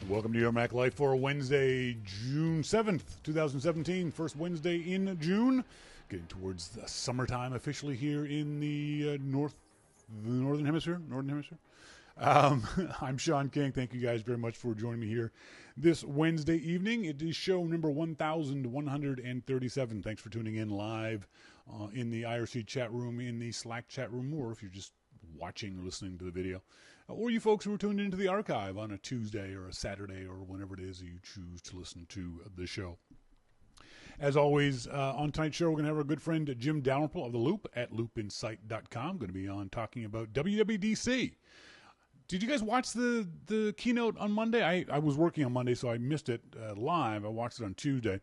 Welcome to Your Mac Life for Wednesday, June 7th, 2017. First Wednesday in June. Getting towards the summertime officially here in the Northern Hemisphere. I'm Shawn King. Thank you guys very much for joining me here this Wednesday evening. It is show number 1137. Thanks for tuning in live in the IRC chat room, in the Slack chat room, or if you're just watching or listening to the video. Or you folks who are tuned into the archive on a Tuesday or a Saturday or whenever it is you choose to listen to the show. As always, on tonight's show, we're going to have our good friend Jim Dalrymple of The Loop at loopinsight.com. Going to be on talking about WWDC. Did you guys watch the keynote on Monday? I was working on Monday, so I missed it live. I watched it on Tuesday.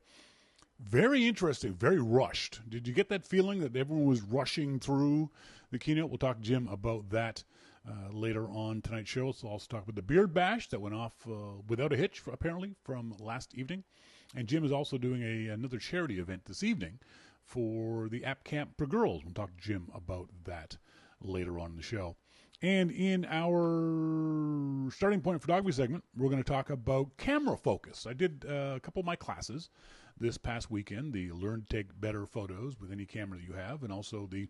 Very interesting, very rushed. Did you get that feeling that everyone was rushing through the keynote? We'll talk to Jim about that later on tonight's show. So I'll also talk about the Beard Bash that went off without a hitch, apparently, from last evening. And Jim is also doing another charity event this evening for the App Camp for Girls. We'll talk to Jim about that later on in the show. And in our starting point photography segment, we're going to talk about camera focus. I did a couple of my classes this past weekend, the Learn to Take Better Photos with any camera that you have, and also the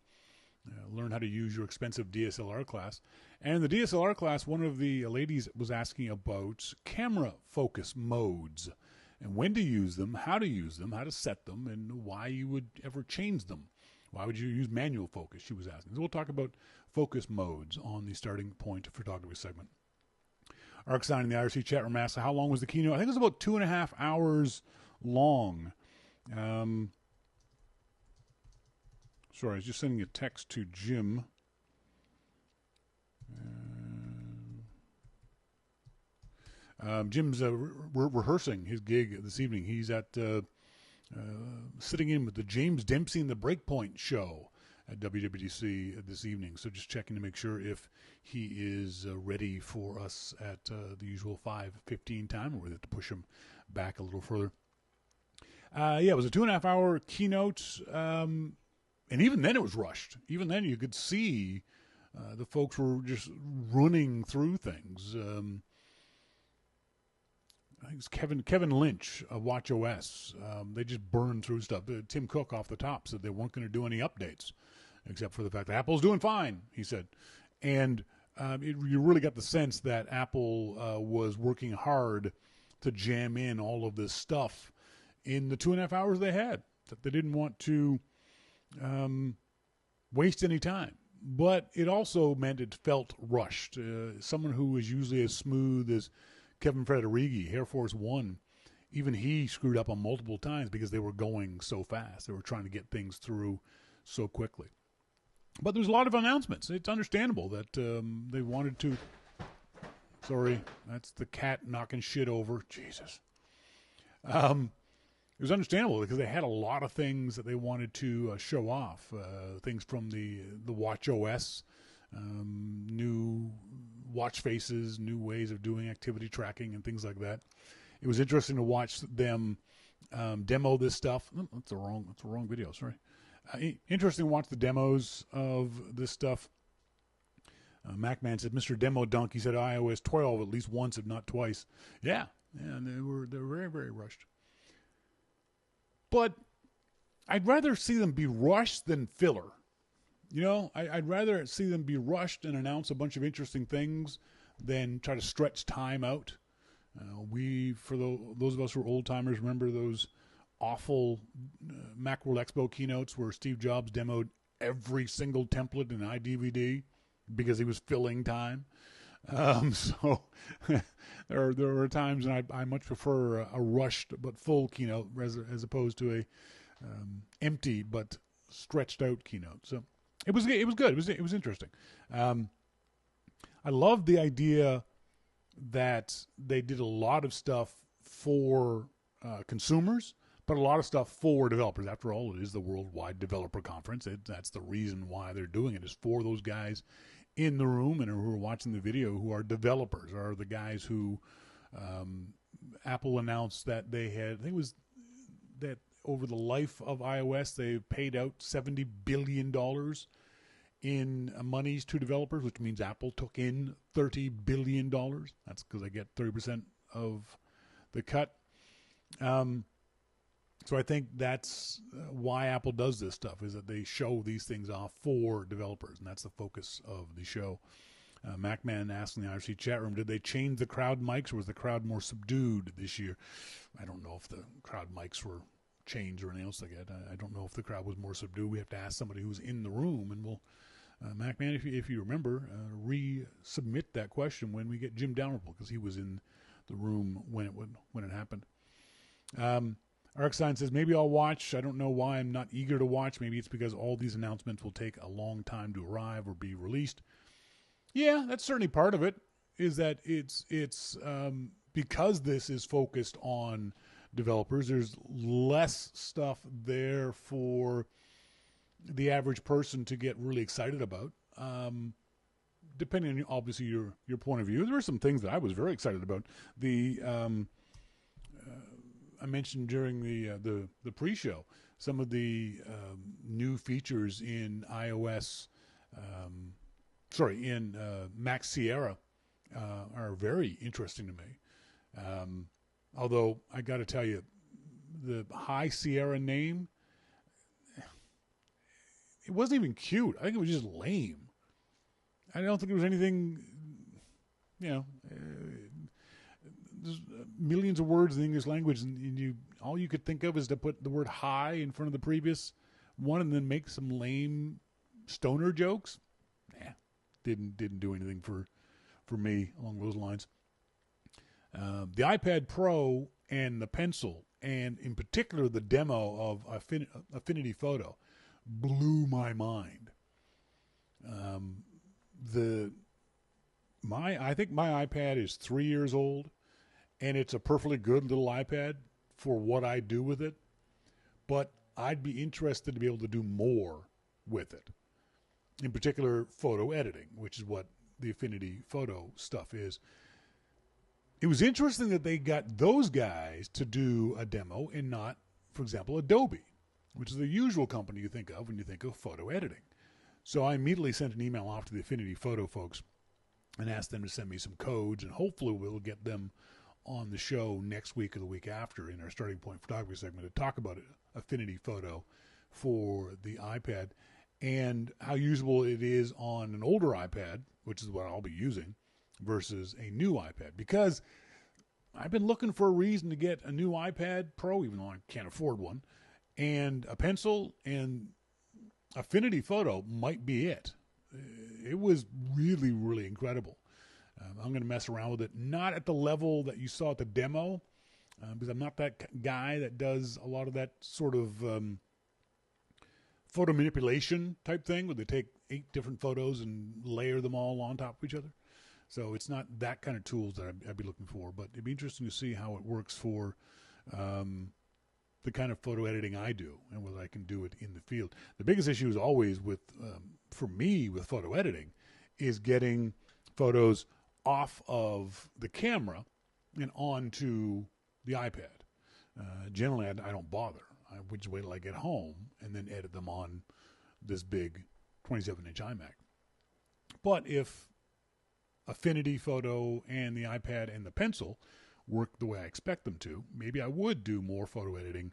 Learn How to Use Your Expensive DSLR class. And in the DSLR class, one of the ladies was asking about camera focus modes and when to use them, how to set them, and why you would ever change them. Why would you use manual focus, she was asking. So we'll talk about focus modes on the starting point photography segment. Arcsign in the IRC chat room asked, how long was the keynote? I think it was about 2.5 hours long. Sorry, I was just sending a text to Jim. Jim's rehearsing his gig this evening. He's at sitting in with the James Dempsey and the Breakpoint show at WWDC this evening. So just checking to make sure if he is ready for us at the usual 5:15 time, or we have to push him back a little further. It was a 2.5 hour keynote. And even then it was rushed. Even then you could see the folks were just running through things. I think it's Kevin Lynch of WatchOS. They just burned through stuff. Tim Cook off the top said they weren't going to do any updates, except for the fact that Apple's doing fine, he said. And you really got the sense that Apple was working hard to jam in all of this stuff in the 2.5 hours they had, that they didn't want to waste any time. But it also meant it felt rushed. Someone who is usually as smooth as Kevin Federighi, Air Force One, even he screwed up on multiple times because they were going so fast. They were trying to get things through so quickly. But there's a lot of announcements. It's understandable that they wanted to... Sorry, that's the cat knocking shit over. Jesus. It was understandable because they had a lot of things that they wanted to show off. Things from the WatchOS, new watch faces, new ways of doing activity tracking and things like that. It was interesting to watch them demo this stuff. Oh, that's the wrong video. Sorry. Interesting to watch the demos of this stuff. MacMan said, Mr. Demo Dunk, he said iOS 12 at least once, if not twice. Yeah, and they were very, very rushed. But I'd rather see them be rushed than filler. You know, I'd rather see them be rushed and announce a bunch of interesting things than try to stretch time out. Those of us who are old timers, remember those awful Macworld Expo keynotes where Steve Jobs demoed every single template in iDVD because he was filling time. So there are times, and I much prefer a rushed but full keynote as opposed to a empty but stretched out keynote. So it was good. It was interesting. I loved the idea that they did a lot of stuff for consumers, but a lot of stuff for developers. After all, it is the Worldwide Developer Conference. That's the reason why they're doing it, is for those guys in the room and who are watching the video who are developers, are the guys who Apple announced that they had, I think it was that over the life of iOS, they paid out $70 billion in monies to developers, which means Apple took in $30 billion. That's because they get 30% of the cut. So I think that's why Apple does this stuff, is that they show these things off for developers, and that's the focus of the show. MacMan asked in the IRC chat room, did they change the crowd mics, or was the crowd more subdued this year? I don't know if the crowd mics were changed or anything else like that. I don't know if the crowd was more subdued. We have to ask somebody who's in the room, and we'll, MacMan, if you remember, resubmit that question when we get Jim Dalrymple, because he was in the room when it happened. Arcstein says, maybe I'll watch. I don't know why I'm not eager to watch. Maybe it's because all these announcements will take a long time to arrive or be released. Yeah, that's certainly part of it, is that it's because this is focused on developers, there's less stuff there for the average person to get really excited about. Depending on, obviously, your point of view. There are some things that I was very excited about. I mentioned during the pre-show some of the new features in iOS, in Mac Sierra are very interesting to me. Although I got to tell you, the High Sierra name, it wasn't even cute. I think it was just lame. I don't think there was anything, there's millions of words in the English language, and all you could think of is to put the word high in front of the previous one and then make some lame stoner jokes. Didn't do anything for me along those lines. The iPad Pro and the Pencil, and in particular the demo of Affinity Photo, blew my mind. I think my iPad is 3 years old, and it's a perfectly good little iPad for what I do with it. But I'd be interested to be able to do more with it. In particular, photo editing, which is what the Affinity Photo stuff is. It was interesting that they got those guys to do a demo and not, for example, Adobe, which is the usual company you think of when you think of photo editing. So I immediately sent an email off to the Affinity Photo folks and asked them to send me some codes, and hopefully we'll get them on the show next week or the week after in our Starting Point Photography segment to talk about Affinity Photo for the iPad and how usable it is on an older iPad, which is what I'll be using, versus a new iPad. Because I've been looking for a reason to get a new iPad Pro, even though I can't afford one, and a Pencil, and Affinity Photo might be it. It was really, really incredible. I'm going to mess around with it, not at the level that you saw at the demo, because I'm not that guy that does a lot of that sort of photo manipulation type thing, where they take 8 different photos and layer them all on top of each other. So it's not that kind of tools that I'd be looking for, but it'd be interesting to see how it works for the kind of photo editing I do and whether I can do it in the field. The biggest issue is always for me with photo editing is getting photos off of the camera and onto the iPad. Generally, I don't bother. I would just wait till I get home and then edit them on this big 27-inch iMac. But if Affinity Photo and the iPad and the Pencil work the way I expect them to, maybe I would do more photo editing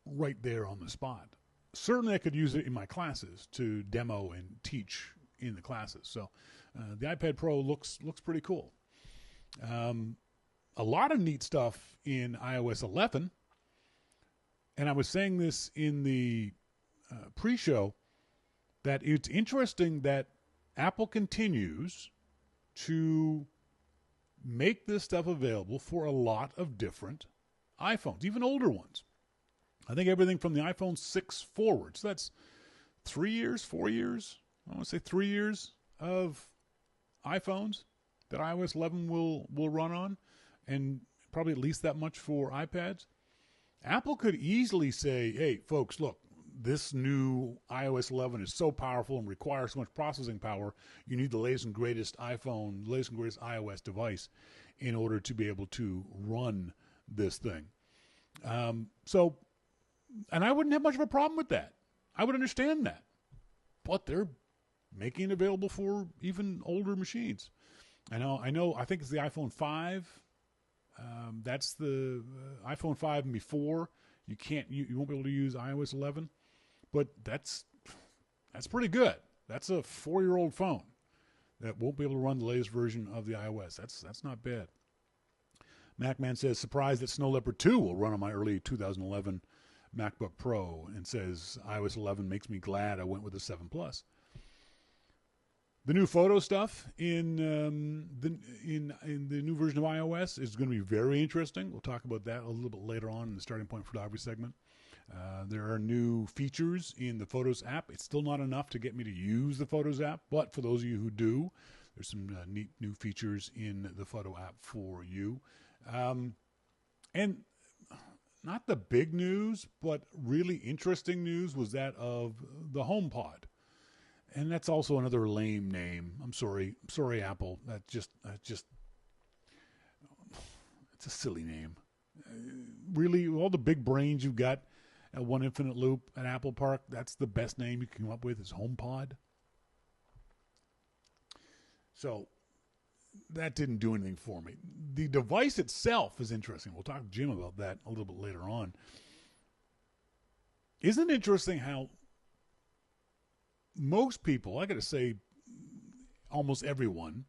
right there on the spot. Certainly I could use it in my classes to demo and teach in the classes. So the iPad Pro looks pretty cool. A lot of neat stuff in iOS 11. And I was saying this in the pre-show, that it's interesting that Apple continues to make this stuff available for a lot of different iPhones, even older ones. I think everything from the iPhone 6 forward. So that's 3 years, 4 years, I want to say 3 years of iPhones that iOS 11 will run on, and probably at least that much for iPads. Apple could easily say, hey, folks, look, this new iOS 11 is so powerful and requires so much processing power, you need the latest and greatest iPhone, the latest and greatest iOS device in order to be able to run this thing. And I wouldn't have much of a problem with that. I would understand that. But they're making it available for even older machines. I think it's the iPhone 5 That's the iPhone 5 and before. You won't be able to use iOS 11, but that's pretty good. That's a 4-year-old phone that won't be able to run the latest version of the iOS. That's not bad. MacMan says, surprised that Snow Leopard 2 will run on my early 2011 MacBook Pro, and says iOS 11 makes me glad I went with the 7 Plus. The new photo stuff in the new version of iOS is going to be very interesting. We'll talk about that a little bit later on in the Starting Point Photography segment. There are new features in the Photos app. It's still not enough to get me to use the Photos app, but for those of you who do, there's some neat new features in the Photo app for you. And not the big news, but really interesting news was that of the HomePod. And that's also another lame name. I'm sorry, Apple. That just it's a silly name. Really, all the big brains you've got at One Infinite Loop at Apple Park, that's the best name you can come up with is HomePod. So that didn't do anything for me. The device itself is interesting. We'll talk to Jim about that a little bit later on. Isn't it interesting how most people, I got to say almost everyone,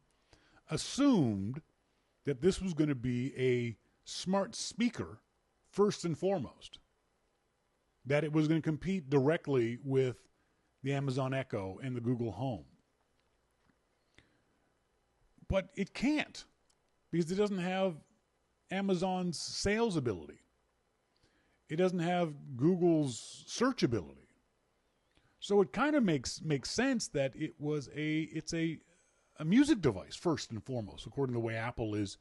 assumed that this was going to be a smart speaker first and foremost, that it was going to compete directly with the Amazon Echo and the Google Home. But it can't, because it doesn't have Amazon's sales ability. It doesn't have Google's search ability. So it kind of makes sense that it's a music device first and foremost, according to the way Apple is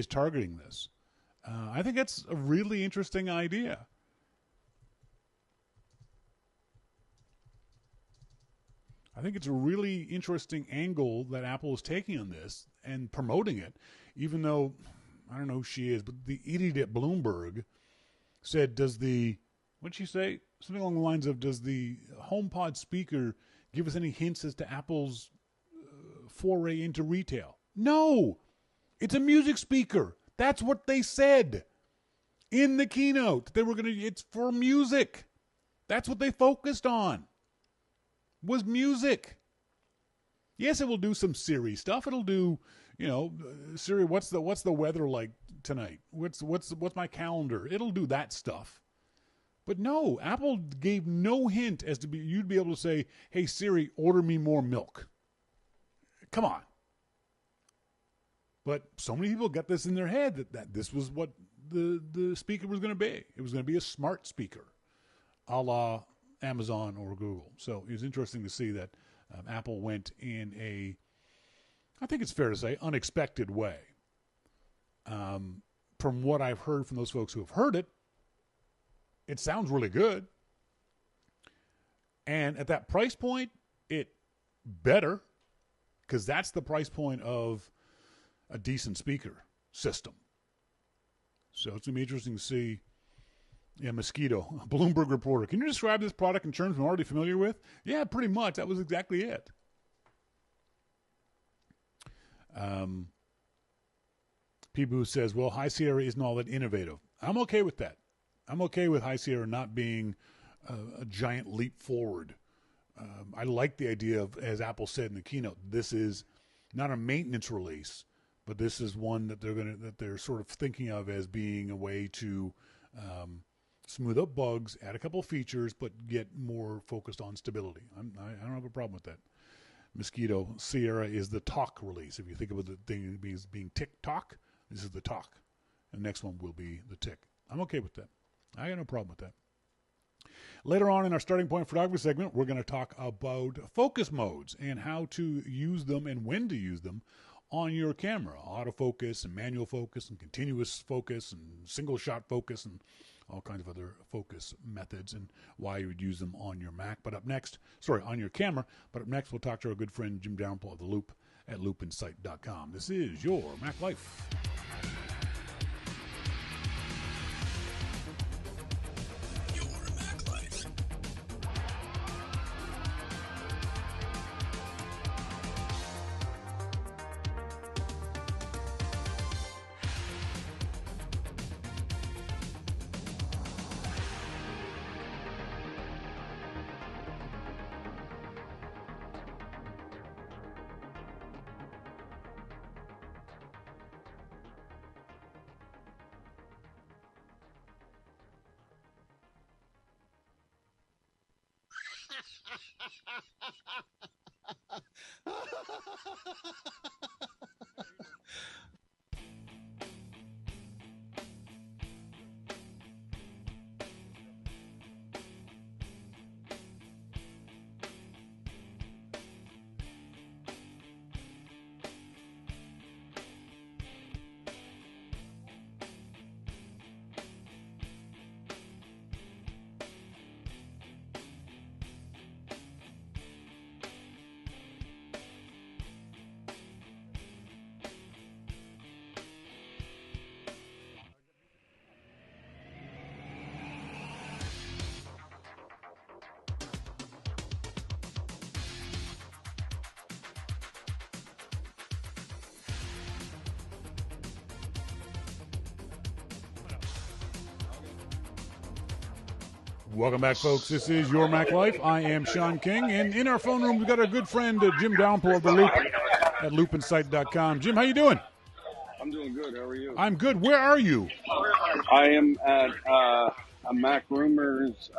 targeting this. I think that's a really interesting idea. I think it's a really interesting angle that Apple is taking on this and promoting it, even though, I don't know who she is, but the idiot at Bloomberg said, what'd she say? Something along the lines of, does the HomePod speaker give us any hints as to Apple's foray into retail? No! It's a music speaker. That's what they said in the keynote. It's for music. That's what they focused on. Was music. Yes, it will do some Siri stuff. It'll do, Siri, what's the weather like tonight? What's my calendar? It'll do that stuff. But no, Apple gave no hint as to you'd be able to say, "Hey Siri, order me more milk." Come on. But so many people got this in their head that this was what the speaker was going to be. It was going to be a smart speaker, a la Amazon or Google. So it was interesting to see that Apple went in I think it's fair to say, unexpected way. From what I've heard from those folks who have heard it, it sounds really good. And at that price point, it better, because that's the price point of a decent speaker system. So it's going to be interesting to see. Yeah, Mosquito, a Bloomberg reporter. Can you describe this product in terms I'm already familiar with? Yeah, pretty much. That was exactly it. Peeboo says, well, High Sierra isn't all that innovative. I'm okay with that. I'm okay with High Sierra not being a giant leap forward. I like the idea of, as Apple said in the keynote, this is not a maintenance release, but this is one that they're sort of thinking of as being a way to smooth up bugs, add a couple of features, but get more focused on stability. I don't have a problem with that. Mosquito, Sierra is the talk release. If you think about the thing being tick-tock, this is the talk. And the next one will be the tick. I'm okay with that. I got no problem with that. Later on in our Starting Point Photography segment, we're going to talk about focus modes and how to use them and when to use them on your camera. Autofocus and manual focus and continuous focus and single shot focus and all kinds of other focus methods and why you would use them on your Mac. On your camera. But up next, we'll talk to our good friend Jim Dalrymple of The Loop at loopinsight.com. This is your Mac Life. Welcome back, folks. This is Your Mac Life. I am Shawn King, and in our phone room, we've got our good friend Jim Dalrymple of The Loop at loopinsight.com. Jim, how you doing? I'm doing good. How are you? I'm good. Where are you? I am at a Mac Rumors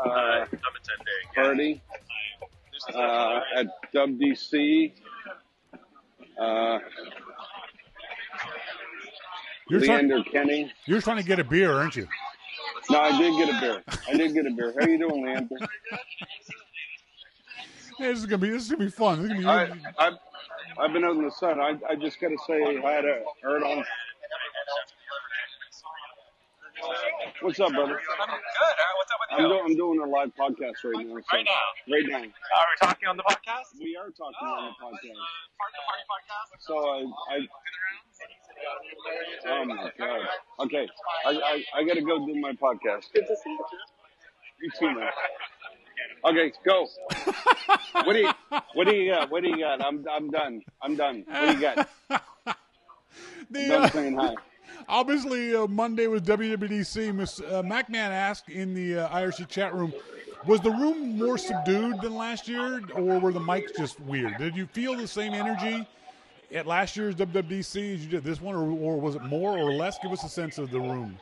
party at WWDC. Leander Kenny. You're trying to get a beer, aren't you? No, I did get a beer. How you doing, Leander? Hey, this is gonna be fun. This is gonna be I've been out in the sun. I just got to say hi to Erdon. What's up, brother? I'm good. What's up with you? I'm doing a live podcast right now. So, right now. Are we talking on the podcast? We are talking on the podcast. Party podcast. So oh my God. Okay, I got to go do my podcast. Good to see you. You too, man. Okay, go. What do you got? I'm done. What do you got? Done saying hi. Obviously, Monday was WWDC. Miss MacMan asked in the IRC chat room, was the room more subdued than last year, or were the mics just weird? Did you feel the same energy at last year's WWDC as you did this one, or was it more or less? Give us a sense of the room.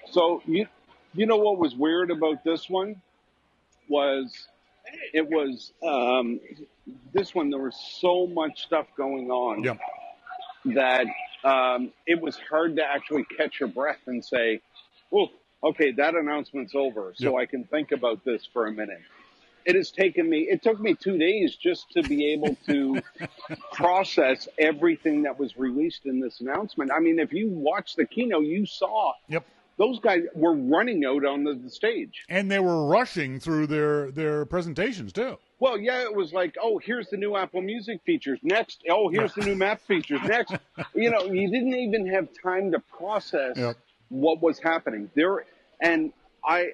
So you know what was weird about this one was this one there was so much stuff going on that it was hard to actually catch your breath and say, "Oh, okay, that announcement's over," so I can think about this for a minute. It took me 2 days just to be able to process everything that was released in this announcement. I mean, if you watched the keynote, you saw those guys were running out on the stage. And they were rushing through their presentations, too. Well, yeah, it was like, oh, here's the new Apple Music features. Next, oh, here's the new map features. Next, you didn't even have time to process what was happening there. And I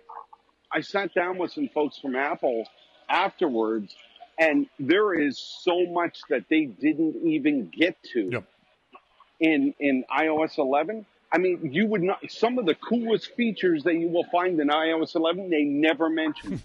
sat down with some folks from Apple afterwards, and there is so much that they didn't even get to in iOS 11. I mean, you would not. Some of the coolest features that you will find in iOS 11, they never mentioned.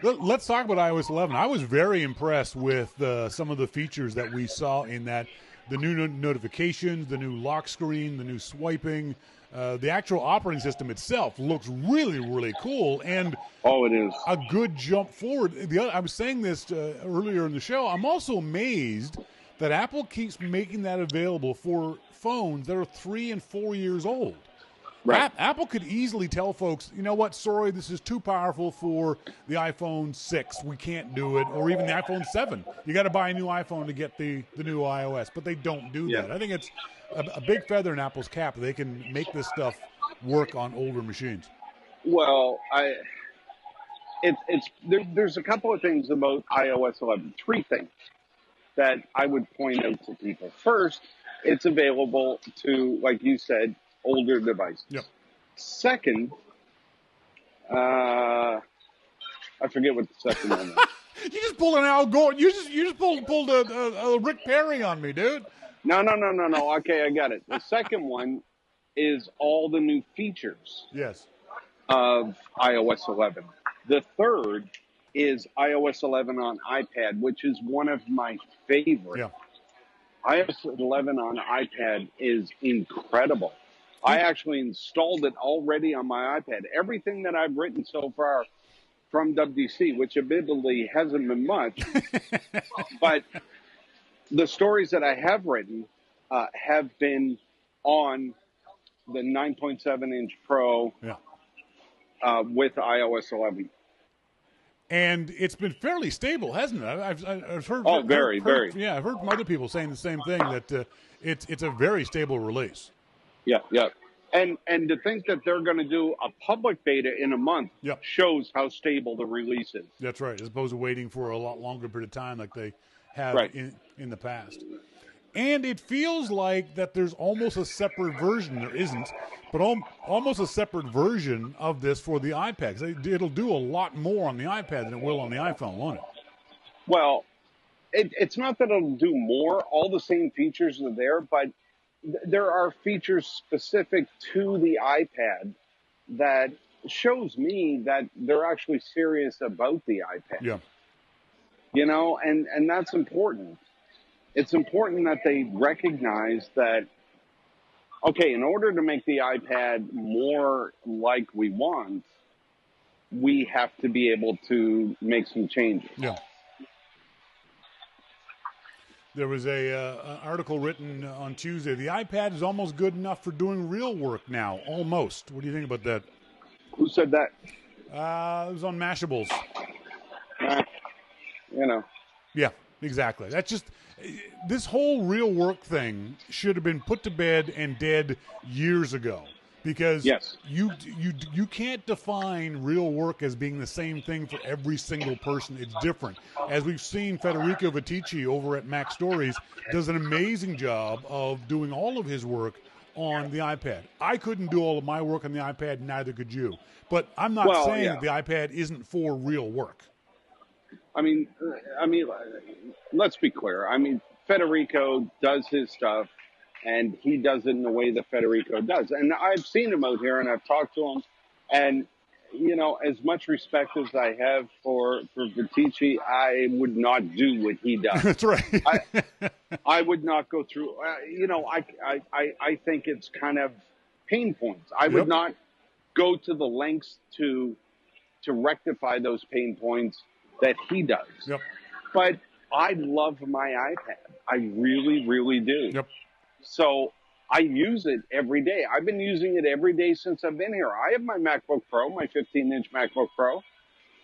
Let's talk about iOS 11. I was very impressed with some of the features that we saw in that. The new notifications, the new lock screen, the new swiping. The actual operating system itself looks really, really cool, and it is a good jump forward. I was saying this earlier in the show. I'm also amazed that Apple keeps making that available for phones that are 3 and 4 years old. Right. Apple could easily tell folks, you know what, sorry, this is too powerful for the iPhone 6. We can't do it. Or even the iPhone 7. You got to buy a new iPhone to get the new iOS. But they don't do that. I think it's a big feather in Apple's cap. They can make this stuff work on older machines. Well, there's a couple of things about iOS 11. 3 things that I would point out to people. First, it's available to, like you said, older devices. Second, I forget what the second one is. You just pulled an Al Gore. You just pulled a Rick Perry on me, dude. No. Okay, I got it. The second one is all the new features. Of iOS 11. The third is iOS 11 on iPad, which is one of my favorite. iOS 11 on iPad is incredible. I actually installed it already on my iPad. Everything that I've written so far from WWDC, which admittedly hasn't been much, but the stories that I have written have been on the 9.7-inch Pro with iOS 11. And it's been fairly stable, hasn't it? I've heard. Oh, very. Yeah, I've heard from other people saying the same thing, that it's a very stable release. Yeah. And to think that they're going to do a public beta in a month shows how stable the release is. That's right, as opposed to waiting for a lot longer period of time like they have in the past. And it feels like that there's almost a separate version. There isn't, but almost a separate version of this for the iPad. It'll do a lot more on the iPad than it will on the iPhone, won't it? Well, it's not that it'll do more. All the same features are there, but there are features specific to the iPad that shows me that they're actually serious about the iPad. Yeah. You know, and that's important. It's important that they recognize that, okay, in order to make the iPad more like we want, we have to be able to make some changes. Yeah. There was an article written on Tuesday. The iPad is almost good enough for doing real work now. Almost. What do you think about that? Who said that? It was on Mashables. You know. Yeah, exactly. That's just, this whole real work thing should have been put to bed and dead years ago, because you can't define real work as being the same thing for every single person. It's different. As we've seen, Federico Viticci over at Mac Stories does an amazing job of doing all of his work on the iPad. I couldn't do all of my work on the iPad, neither could you. But I'm not saying that the iPad isn't for real work. I mean, let's be clear. I mean, Federico does his stuff, and he does it in the way that Federico does. And I've seen him out here, and I've talked to him. And, you know, as much respect as I have for Viticci, I would not do what he does. That's right. I would not go through. You know, I think it's kind of pain points. I would not go to the lengths to rectify those pain points that he does. Yep. But I love my iPad. I really, really do. Yep. So I use it every day. I've been using it every day since I've been here. I have my MacBook Pro, my 15-inch MacBook Pro.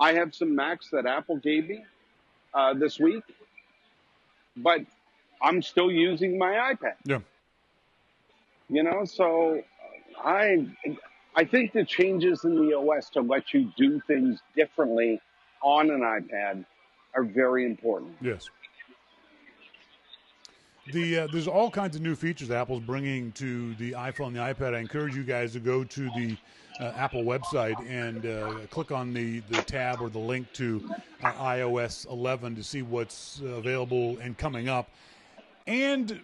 I have some Macs that Apple gave me this week, but I'm still using my iPad. Yeah. You know, so I think the changes in the OS to let you do things differently on an iPad are very important. Yes. There's all kinds of new features Apple's bringing to the iPhone and the iPad. I encourage you guys to go to the Apple website and click on the tab or the link to iOS 11 to see what's available and coming up. And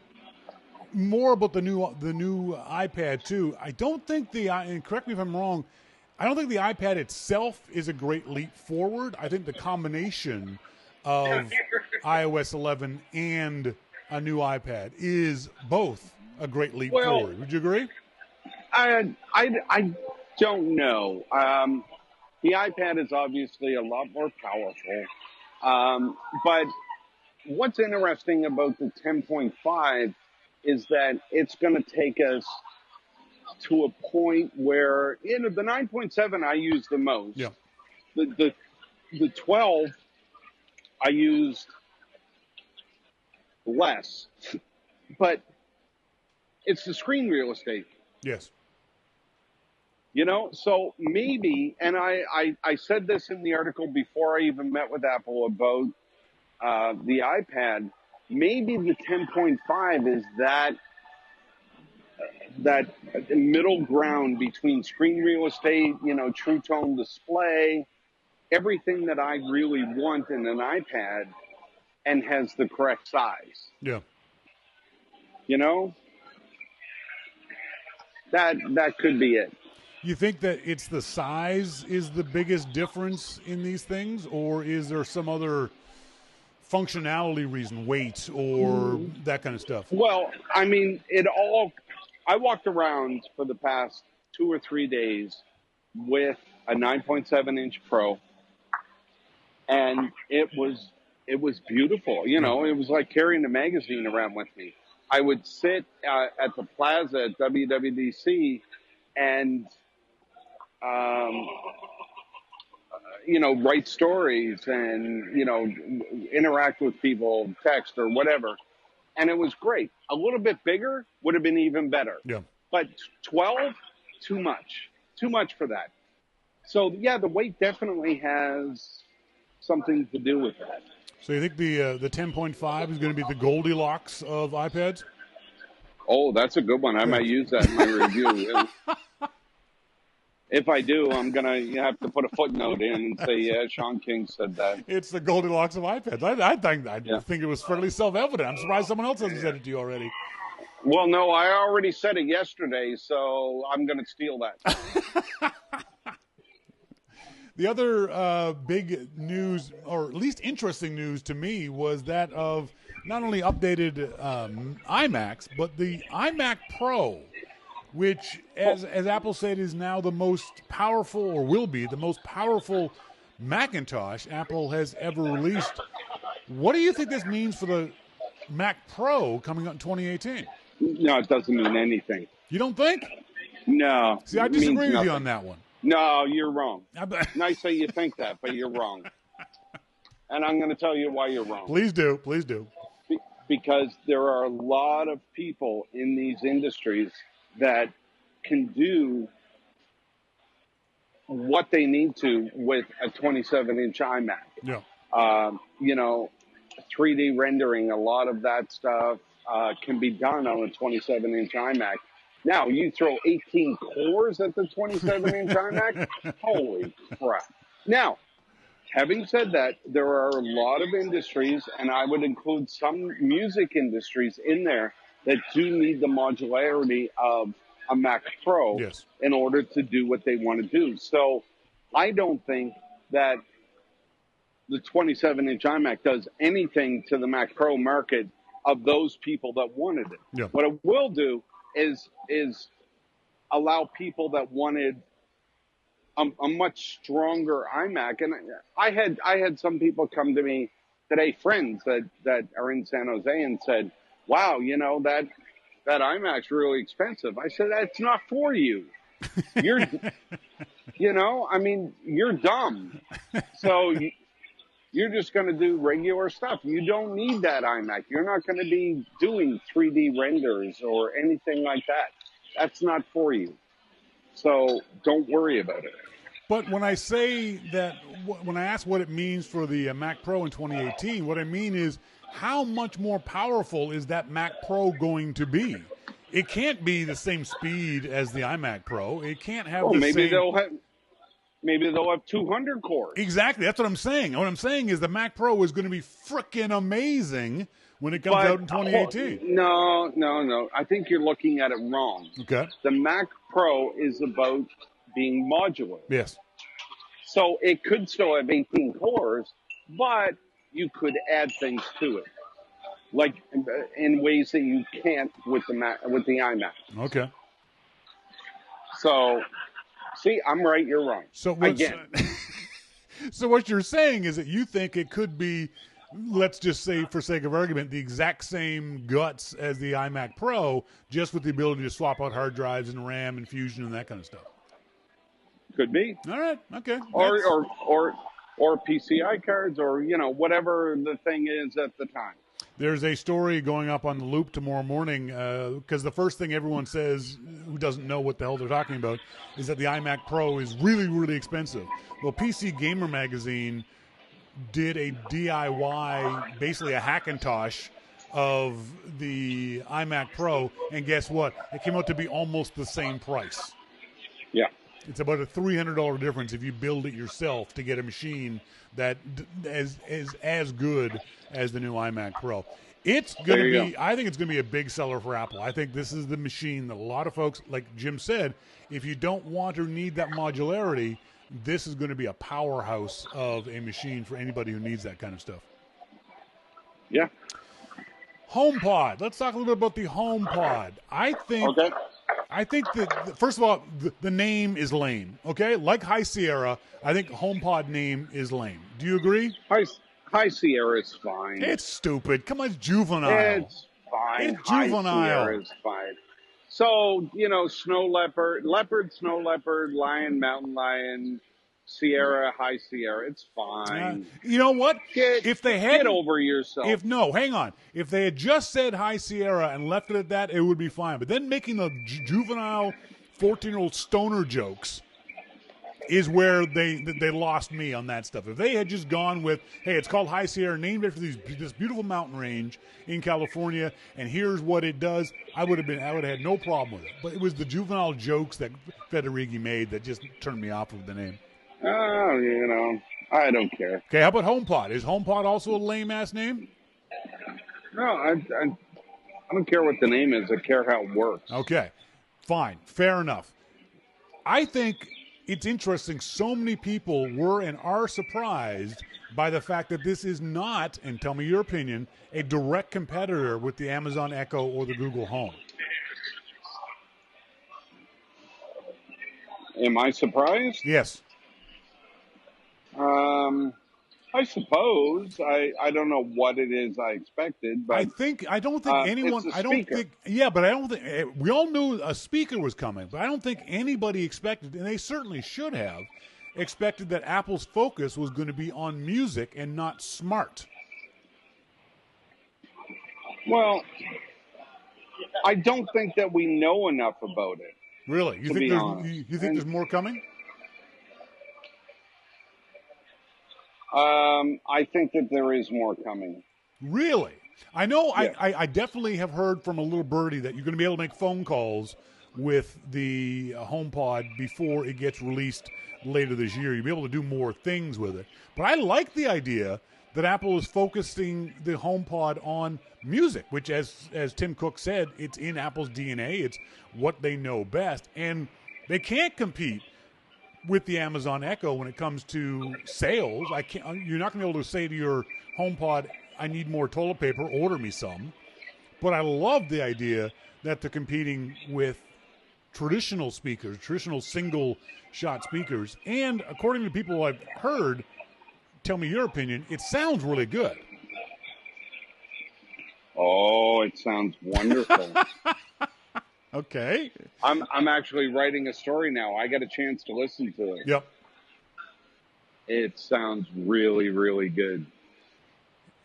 more about the new iPad too. I don't think and correct me if I'm wrong, I don't think the iPad itself is a great leap forward. I think the combination of iOS 11 and a new iPad is both a great leap forward. Would you agree? I don't know. The iPad is obviously a lot more powerful. But what's interesting about the 10.5 is that it's going to take us to a point where, you know, the 9.7 I use the most. Yeah. The 12 I used less, but it's the screen real estate. Yes. You know, so maybe, and I said this in the article before I even met with Apple about the iPad, maybe the 10.5 is that middle ground between screen real estate, you know, true tone display, everything that I really want in an iPad, and has the correct size. Yeah. You know? That could be it. You think that it's the size is the biggest difference in these things, or is there some other functionality reason, weight or that kind of stuff? Well, I mean, I walked around for the past 2 or 3 days with a 9.7-inch Pro and it was beautiful. You know, it was like carrying a magazine around with me. I would sit at the plaza at WWDC and, you know, write stories and, you know, interact with people, text or whatever. And it was great. A little bit bigger would have been even better. Yeah. But 12, too much. Too much for that. So, yeah, the weight definitely has something to do with that. So you think the 10.5 is going to be the Goldilocks of iPads? Oh, that's a good one. I might use that in my review. If I do, I'm going to have to put a footnote in and say, yeah, Shawn King said that. It's the Goldilocks of iPads. I think it was fairly self-evident. I'm surprised someone else hasn't said it to you already. Well, no, I already said it yesterday, so I'm going to steal that. The other big news, or at least interesting news to me, was that of not only updated iMacs, but the iMac Pro, which, as Apple said, is now the most powerful, or will be the most powerful Macintosh Apple has ever released. What do you think this means for the Mac Pro coming out in 2018? No, it doesn't mean anything. You don't think? No. See, I disagree with you on that one. No, you're wrong. Nice that you think that, but you're wrong. And I'm going to tell you why you're wrong. Please do. Please do. Because there are a lot of people in these industries that can do what they need to with a 27-inch iMac. Yeah. You know, 3D rendering, a lot of that stuff can be done on a 27-inch iMac. Now, you throw 18 cores at the 27-inch iMac? Holy crap. Now, having said that, there are a lot of industries, and I would include some music industries in there, that do need the modularity of a Mac Pro in order to do what they want to do. So I don't think that the 27-inch iMac does anything to the Mac Pro market of those people that wanted it. Yeah. What it will do is allow people that wanted a much stronger iMac. And I had some people come to me today, friends that are in San Jose, and said, wow, you know, that iMac's really expensive. I said, that's not for you. You're, you know, I mean, you're dumb. So you're just going to do regular stuff. You don't need that iMac. You're not going to be doing 3D renders or anything like that. That's not for you. So don't worry about it. But when I say that, when I ask what it means for the Mac Pro in 2018, what I mean is, how much more powerful is that Mac Pro going to be? It can't be the same speed as the iMac Pro. It can't have the same... Maybe they'll have 200 cores. Exactly. That's what I'm saying. What I'm saying is the Mac Pro is going to be freaking amazing when it comes out in 2018. No. I think you're looking at it wrong. Okay. The Mac Pro is about being modular. Yes. So it could still have 18 cores, but you could add things to it, like in ways that you can't with the iMac. Okay. So, see, I'm right, you're wrong. So again. So what you're saying is that you think it could be, let's just say for sake of argument, the exact same guts as the iMac Pro, just with the ability to swap out hard drives and RAM and Fusion and that kind of stuff. Could be. All right. Okay. Or PCI cards, or, you know, whatever the thing is at the time. There's a story going up on the Loop tomorrow morning, because the first thing everyone says who doesn't know what the hell they're talking about is that the iMac Pro is really, really expensive. Well, PC Gamer Magazine did a DIY, basically a Hackintosh of the iMac Pro, and guess what? It came out to be almost the same price. Yeah. It's about a $300 difference if you build it yourself to get a machine that is as good as the new iMac Pro. It's going to be, I think it's going to be a big seller for Apple. I think this is the machine that a lot of folks, like Jim said, if you don't want or need that modularity, this is going to be a powerhouse of a machine for anybody who needs that kind of stuff. Yeah. HomePod. Let's talk a little bit about the HomePod. I think I think that, first of all, the name is lame, okay? Like High Sierra, I think HomePod name is lame. Do you agree? High Sierra is fine. It's stupid. Come on, it's juvenile. It's fine. It's juvenile. High Sierra is fine. So, snow leopard, snow leopard, lion, mountain lion, Sierra, High Sierra. It's fine. You know what? If they had, get over yourself. Hang on. If they had just said High Sierra and left it at that, it would be fine. But then making the juvenile 14-year-old stoner jokes is where they lost me on that stuff. If they had just gone with, hey, it's called High Sierra, named after this beautiful mountain range in California, and here's what it does, I would have had no problem with it. But it was the juvenile jokes that Federighi made that just turned me off of the name. Oh, I don't care. Okay, how about HomePod? Is HomePod also a lame-ass name? No, I don't care what the name is. I care how it works. Okay, fine. Fair enough. I think it's interesting so many people were and are surprised by the fact that this is not, and tell me your opinion, a direct competitor with the Amazon Echo or the Google Home. Am I surprised? Yes. I suppose. I don't know what it is I expected, but I don't think anyone. It's a I don't speaker. think. Yeah, but I don't think we all knew a speaker was coming, but I don't think anybody expected, and they certainly should have expected that Apple's focus was going to be on music and not smart. Well, I don't think that we know enough about it. Really, you think there's more coming? I think that there is more coming. Really? I know. Yeah. I definitely have heard from a little birdie that you're going to be able to make phone calls with the HomePod before it gets released later this year. You'll be able to do more things with it. But I like the idea that Apple is focusing the HomePod on music, which, as Tim Cook said, it's in Apple's DNA. It's what they know best. And they can't compete with the Amazon Echo when it comes to sales. You're not going to be able to say to your HomePod, I need more toilet paper, order me some. But I love the idea that they're competing with traditional speakers, traditional single-shot speakers. And according to people I've heard, tell me your opinion, it sounds really good. Oh, it sounds wonderful. Okay. I'm actually writing a story now. I got a chance to listen to it. Yep. It sounds really, really good.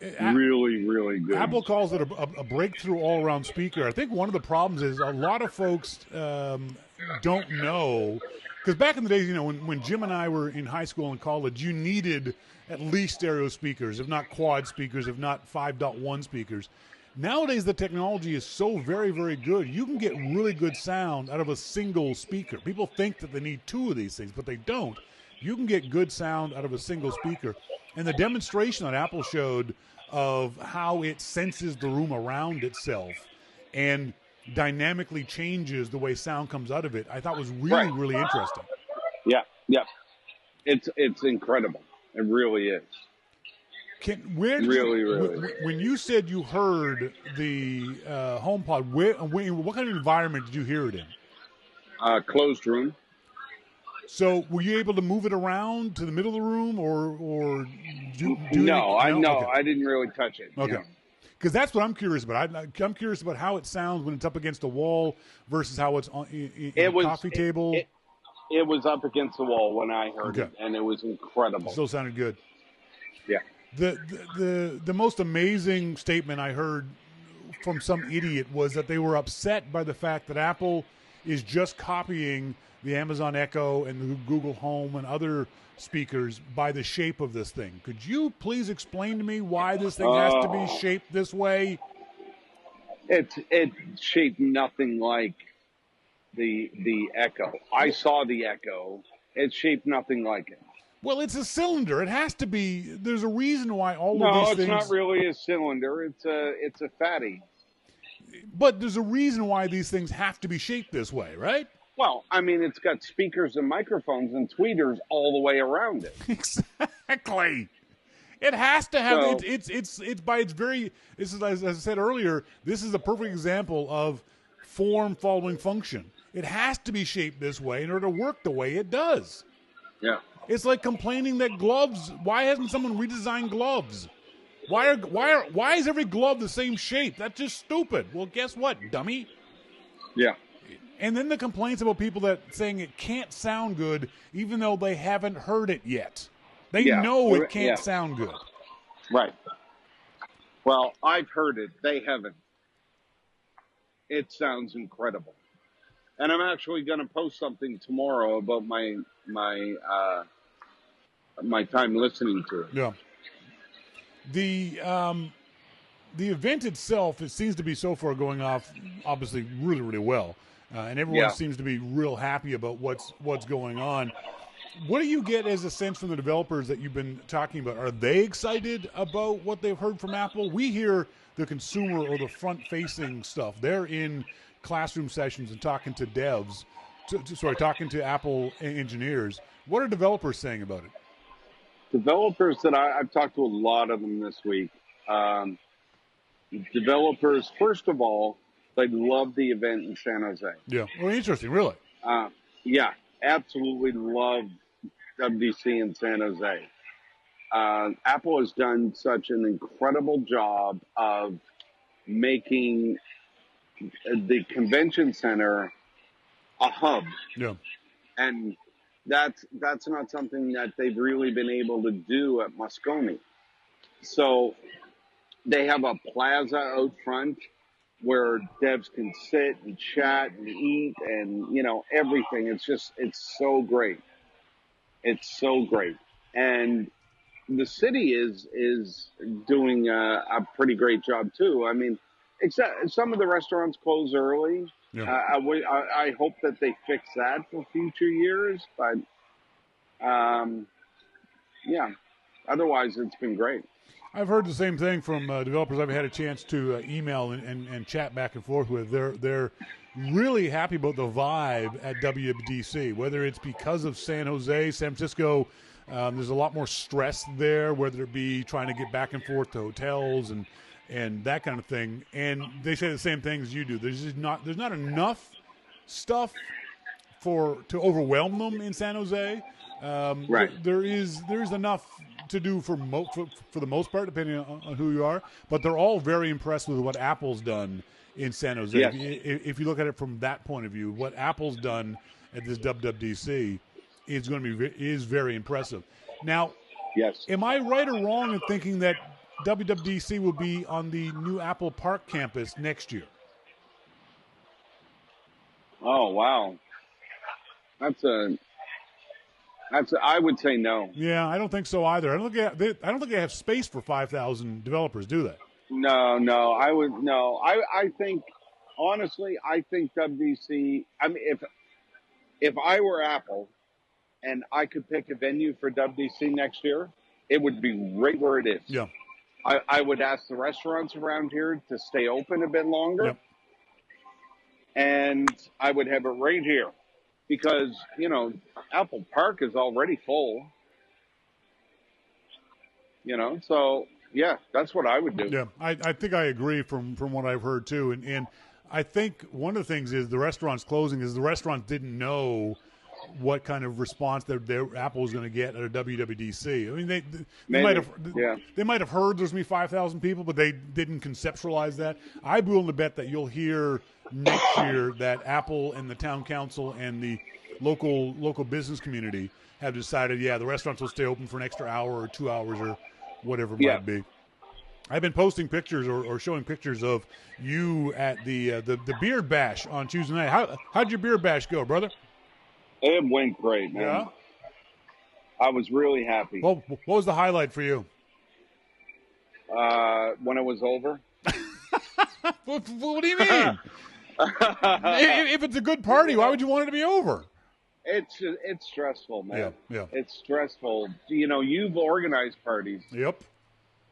Really, really good. Apple calls it a breakthrough all-around speaker. I think one of the problems is a lot of folks don't know, because back in the days, when Jim and I were in high school and college, you needed at least stereo speakers, if not quad speakers, if not 5.1 speakers. Nowadays, the technology is so very, very good. You can get really good sound out of a single speaker. People think that they need two of these things, but they don't. You can get good sound out of a single speaker. And the demonstration that Apple showed of how it senses the room around itself and dynamically changes the way sound comes out of it, I thought was really, really interesting. Yeah. It's incredible. It really is. When you said you heard the HomePod, what kind of environment did you hear it in? Closed room. So were you able to move it around to the middle of the room, or No, I didn't really touch it. Okay. Because that's what I'm curious about. I'm curious about how it sounds when it's up against a wall versus how it's on in a coffee table. It was up against the wall when I heard it, and it was incredible. Still sounded good. Yeah. The most amazing statement I heard from some idiot was that they were upset by the fact that Apple is just copying the Amazon Echo and the Google Home and other speakers by the shape of this thing. Could you please explain to me why this thing has to be shaped this way? It's shaped nothing like the Echo. I saw the Echo. It's shaped nothing like it. Well, it's a cylinder. It has to be. There's a reason why of these things. No, it's not really a cylinder. It's a fatty. But there's a reason why these things have to be shaped this way, right? Well, I mean, it's got speakers and microphones and tweeters all the way around it. Exactly. It has to have. It's by its very. This is, as I said earlier. This is a perfect example of form following function. It has to be shaped this way in order to work the way it does. Yeah. It's like complaining that gloves. Why hasn't someone redesigned gloves? Why is every glove the same shape? That's just stupid. Well, guess what, dummy? Yeah. And then the complaints about people that saying it can't sound good, even though they haven't heard it yet. They know it can't sound good. Right. Well, I've heard it. They haven't. It sounds incredible. And I'm actually going to post something tomorrow about my time listening to it. Yeah. The event itself, it seems to be so far going off, obviously, really, really well. And everyone seems to be real happy about what's going on. What do you get as a sense from the developers that you've been talking about? Are they excited about what they've heard from Apple? We hear the consumer or the front-facing stuff. They're in classroom sessions and talking to devs, talking to Apple engineers. What are developers saying about it? Developers that I've talked to a lot of them this week. Developers, first of all, they love the event in San Jose. Yeah. Well, interesting, really. Yeah, absolutely love WWDC in San Jose. Apple has done such an incredible job of making the convention center a hub. Yeah. And that's not something that they've really been able to do at Moscone. So they have a plaza out front where devs can sit and chat and eat and, everything. It's so great. It's so great. And the city is doing a pretty great job too. I mean, except some of the restaurants close early. Yeah. I hope that they fix that for future years, but otherwise it's been great. I've heard the same thing from developers I've had a chance to email and chat back and forth with. They're really happy about the vibe at WWDC, whether it's because of San Jose, San Francisco. There's a lot more stress there, whether it be trying to get back and forth to hotels and that kind of thing. And they say the same thing as you do. There's not enough stuff to overwhelm them in San Jose. Right. There is enough to do for the most part, depending on who you are. But they're all very impressed with what Apple's done in San Jose. Yes. If you look at it from that point of view, what Apple's done at this WWDC is very impressive. Now, yes. Am I right or wrong in thinking that WWDC will be on the new Apple Park campus next year? Oh, wow. I would say no. Yeah, I don't think so either. I don't think they have space for 5,000 developers, do they? No. I think, honestly, WWDC, I mean, if I were Apple and I could pick a venue for WWDC next year, it would be right where it is. Yeah. I would ask the restaurants around here to stay open a bit longer. Yep. And I would have it right here. Because, Apple Park is already full. So, yeah, that's what I would do. Yeah, I think I agree from what I've heard, too. And I think one of the things is the restaurants closing is the restaurants didn't know what kind of response their Apple was going to get at a WWDC. I mean, they might have heard there's going to be 5,000 people, but they didn't conceptualize that. I'm willing to bet that you'll hear next year that Apple and the town council and the local business community have decided, the restaurants will stay open for an extra hour or 2 hours or whatever it might be. I've been posting pictures or showing pictures of you at the beard bash on Tuesday night. How'd your beard bash go, brother? It went great, man. Yeah? I was really happy. Well, what was the highlight for you? When it was over. What do you mean? If it's a good party, why would you want it to be over? It's stressful, man. Yeah. It's stressful. You've organized parties. Yep.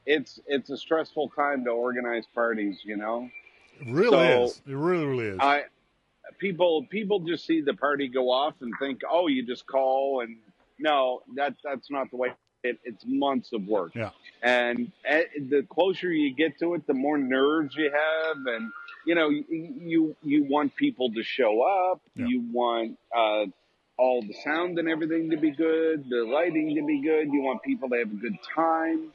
It's a stressful time to organize parties, It really is. It really, really is. People just see the party go off and think, oh, you just call, and no, that's not the way. It's months of work. Yeah. And the closer you get to it, the more nerves you have, and you want people to show up. Yeah. You want all the sound and everything to be good, the lighting to be good. You want people to have a good time.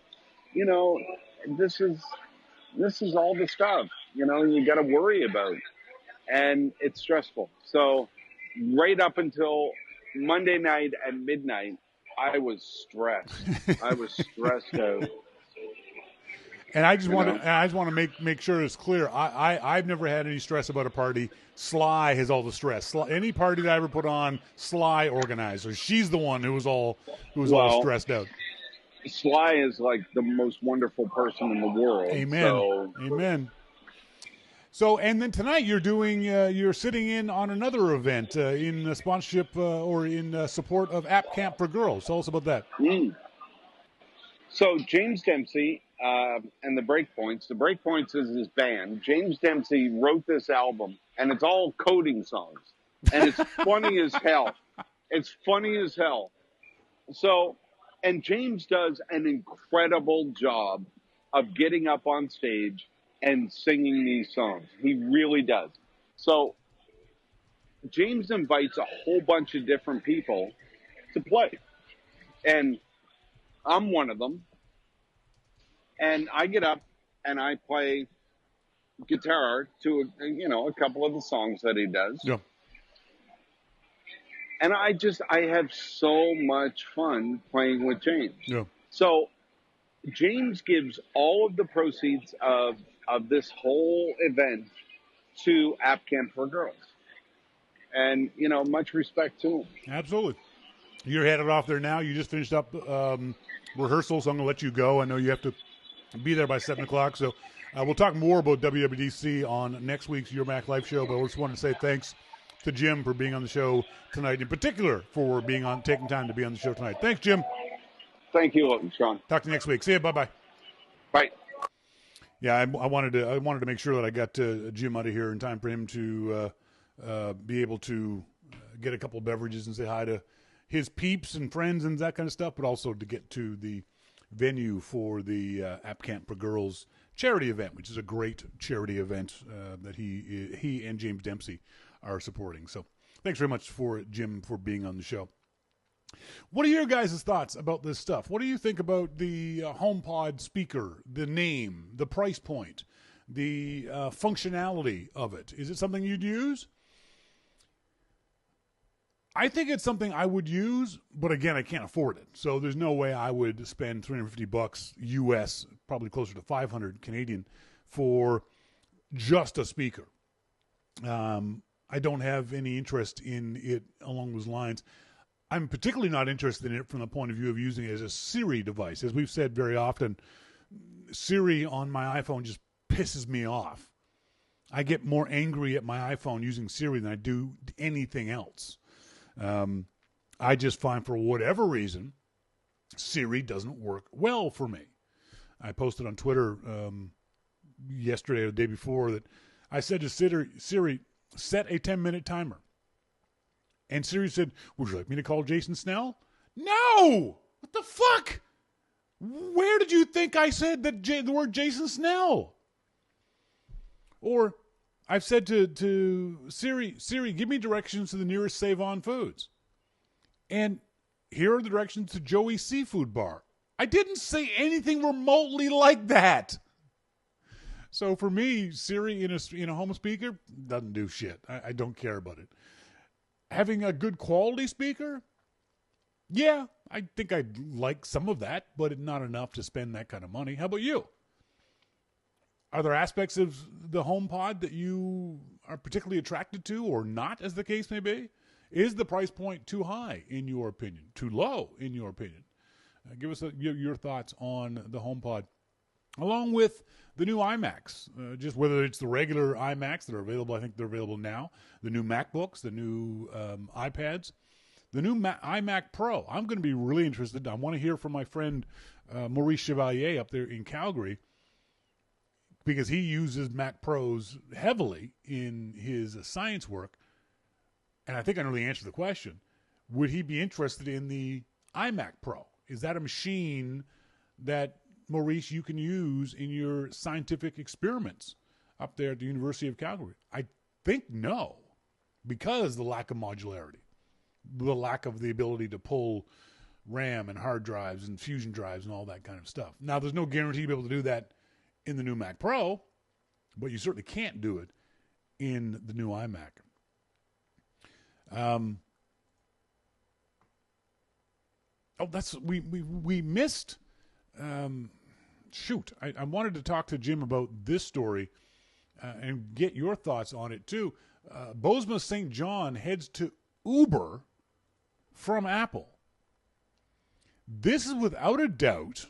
This is all the stuff, you got to worry about. And it's stressful. So right up until Monday night at midnight, I was stressed. I was stressed out. And I just want to make sure it's clear. I've never had any stress about a party. Sly has all the stress. Any party that I ever put on, Sly organizer. She's the one who was all stressed out. Sly is like the most wonderful person in the world. Amen. Amen. So, and then tonight you're sitting in on another event in sponsorship or in support of App Camp for Girls. Tell us about that. So James Dempsey and the Breakpoints is his band. James Dempsey wrote this album, and it's all coding songs, and it's funny as hell. It's funny as hell. So, and James does an incredible job of getting up on stage and singing these songs. He really does. So James invites a whole bunch of different people to play. And I'm one of them. And I get up and I play guitar to, a couple of the songs that he does. Yeah. And I have so much fun playing with James. Yeah. So James gives all of the proceeds of this whole event to App Camp for Girls. And, much respect to him. Absolutely. You're headed off there now. You just finished up rehearsal, so I'm going to let you go. I know you have to be there by 7 o'clock. So we'll talk more about WWDC on next week's Your Mac Live show. But I just wanted to say thanks to Jim for being on the show tonight, in particular for taking time to be on the show tonight. Thanks, Jim. Thank you, Shawn. Talk to you next week. See you. Bye-bye. Bye. Yeah, I wanted to make sure that I got Jim out of here in time for him to be able to get a couple of beverages and say hi to his peeps and friends and that kind of stuff, but also to get to the venue for the App Camp for Girls charity event, which is a great charity event that he and James Dempsey are supporting. So thanks very much for Jim for being on the show. What are your guys' thoughts about this stuff? What do you think about the HomePod speaker, the name, the price point, the functionality of it? Is it something you'd use? I think it's something I would use, but again, I can't afford it. So there's no way I would spend $350 US, probably closer to 500 Canadian, for just a speaker. I don't have any interest in it along those lines. I'm particularly not interested in it from the point of view of using it as a Siri device. As we've said very often, Siri on my iPhone just pisses me off. I get more angry at my iPhone using Siri than I do anything else. I just find, for whatever reason, Siri doesn't work well for me. I posted on Twitter yesterday or the day before that I said to Siri, set a 10-minute timer. And Siri said, would you like me to call Jason Snell? No! What the fuck? Where did you think I said the word Jason Snell? Or I've said to Siri, give me directions to the nearest Save-On Foods. And here are the directions to Joey's Seafood Bar. I didn't say anything remotely like that. So for me, Siri in a home speaker doesn't do shit. I don't care about it. Having a good quality speaker, yeah, I think I'd like some of that, but not enough to spend that kind of money. How about you? Are there aspects of the HomePod that you are particularly attracted to or not, as the case may be? Is the price point too high, in your opinion? Too low, in your opinion? Give us your thoughts on the HomePod, along with the new iMacs, just whether it's the regular iMacs that are available. I think they're available now. The new MacBooks, the new iPads, the new iMac Pro. I'm going to be really interested. I want to hear from my friend Maurice Chevalier up there in Calgary, because he uses Mac Pros heavily in his science work. And I think I know the answer to the question. Would he be interested in the iMac Pro? Is that a machine that, Maurice, you can use in your scientific experiments? up there at the University of Calgary? I think no, because the lack of modularity, the lack of the ability to pull RAM and hard drives and fusion drives and all that kind of stuff. Now, there's no guarantee you'll be able to do that in the new Mac Pro, but you certainly can't do it in the new iMac. We missed. I wanted to talk to Jim about this story and get your thoughts on it too. Bosma St. John heads to Uber from Apple. This is without a doubt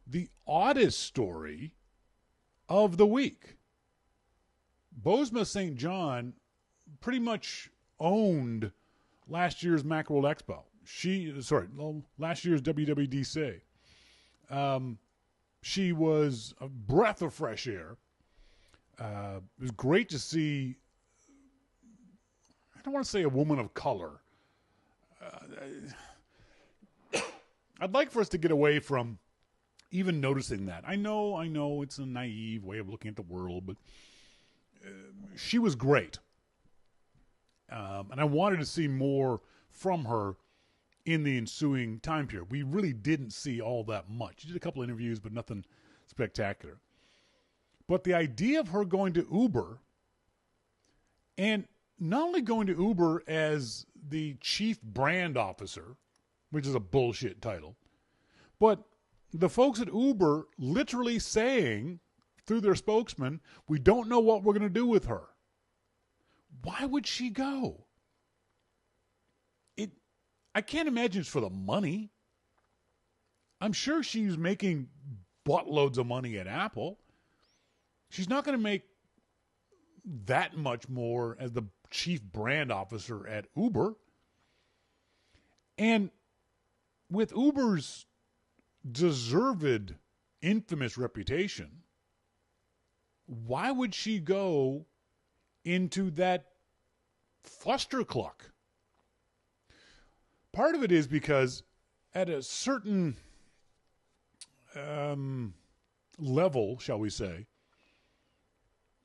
the oddest story of the week. Bosma St. John pretty much owned last year's Macworld Expo. Last year's WWDC. She was a breath of fresh air. It was great to see, I don't want to say a woman of color. I'd like for us to get away from even noticing that. I know it's a naive way of looking at the world, but she was great. And I wanted to see more from her in the ensuing time period. We really didn't see all that much. She did a couple of interviews, but nothing spectacular. But the idea of her going to Uber, and not only going to Uber as the chief brand officer, which is a bullshit title, but the folks at Uber literally saying through their spokesman, we don't know what we're going to do with her. Why would she go? I can't imagine it's for the money. I'm sure she's making buttloads of money at Apple. She's not going to make that much more as the chief brand officer at Uber. And with Uber's deserved, infamous reputation, why would she go into that flustercluck? Part of it is because at a certain level, shall we say,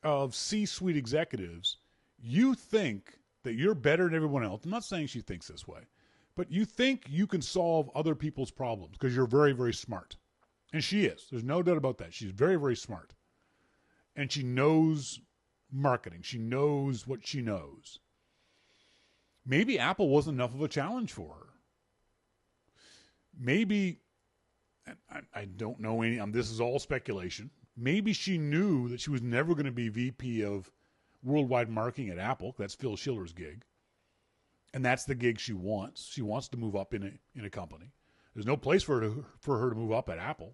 of C-suite executives, you think that you're better than everyone else. I'm not saying she thinks this way, but you think you can solve other people's problems because you're very, very smart. And she is. There's no doubt about that. She's very, very smart. And she knows marketing. She knows what she knows. Maybe Apple wasn't enough of a challenge for her. Maybe, I don't know any, this is all speculation. Maybe she knew that she was never going to be VP of worldwide marketing at Apple. That's Phil Schiller's gig. And that's the gig she wants. She wants to move up in a company. There's no place for her to move up at Apple.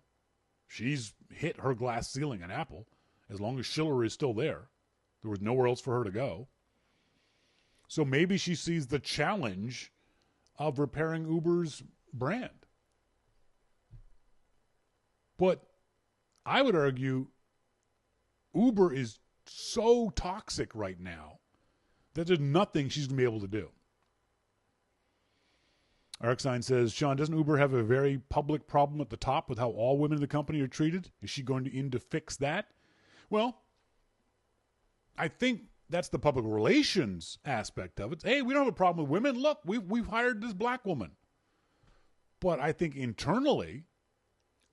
She's hit her glass ceiling at Apple. As long as Schiller is still there, there was nowhere else for her to go. So maybe she sees the challenge of repairing Uber's brand. But I would argue Uber is so toxic right now that there's nothing she's going to be able to do. Arcsign says, Shawn, doesn't Uber have a very public problem at the top with how all women in the company are treated? Is she going to fix that? Well, I think that's the public relations aspect of it. Hey, we don't have a problem with women. Look, we've hired this black woman. But I think internally,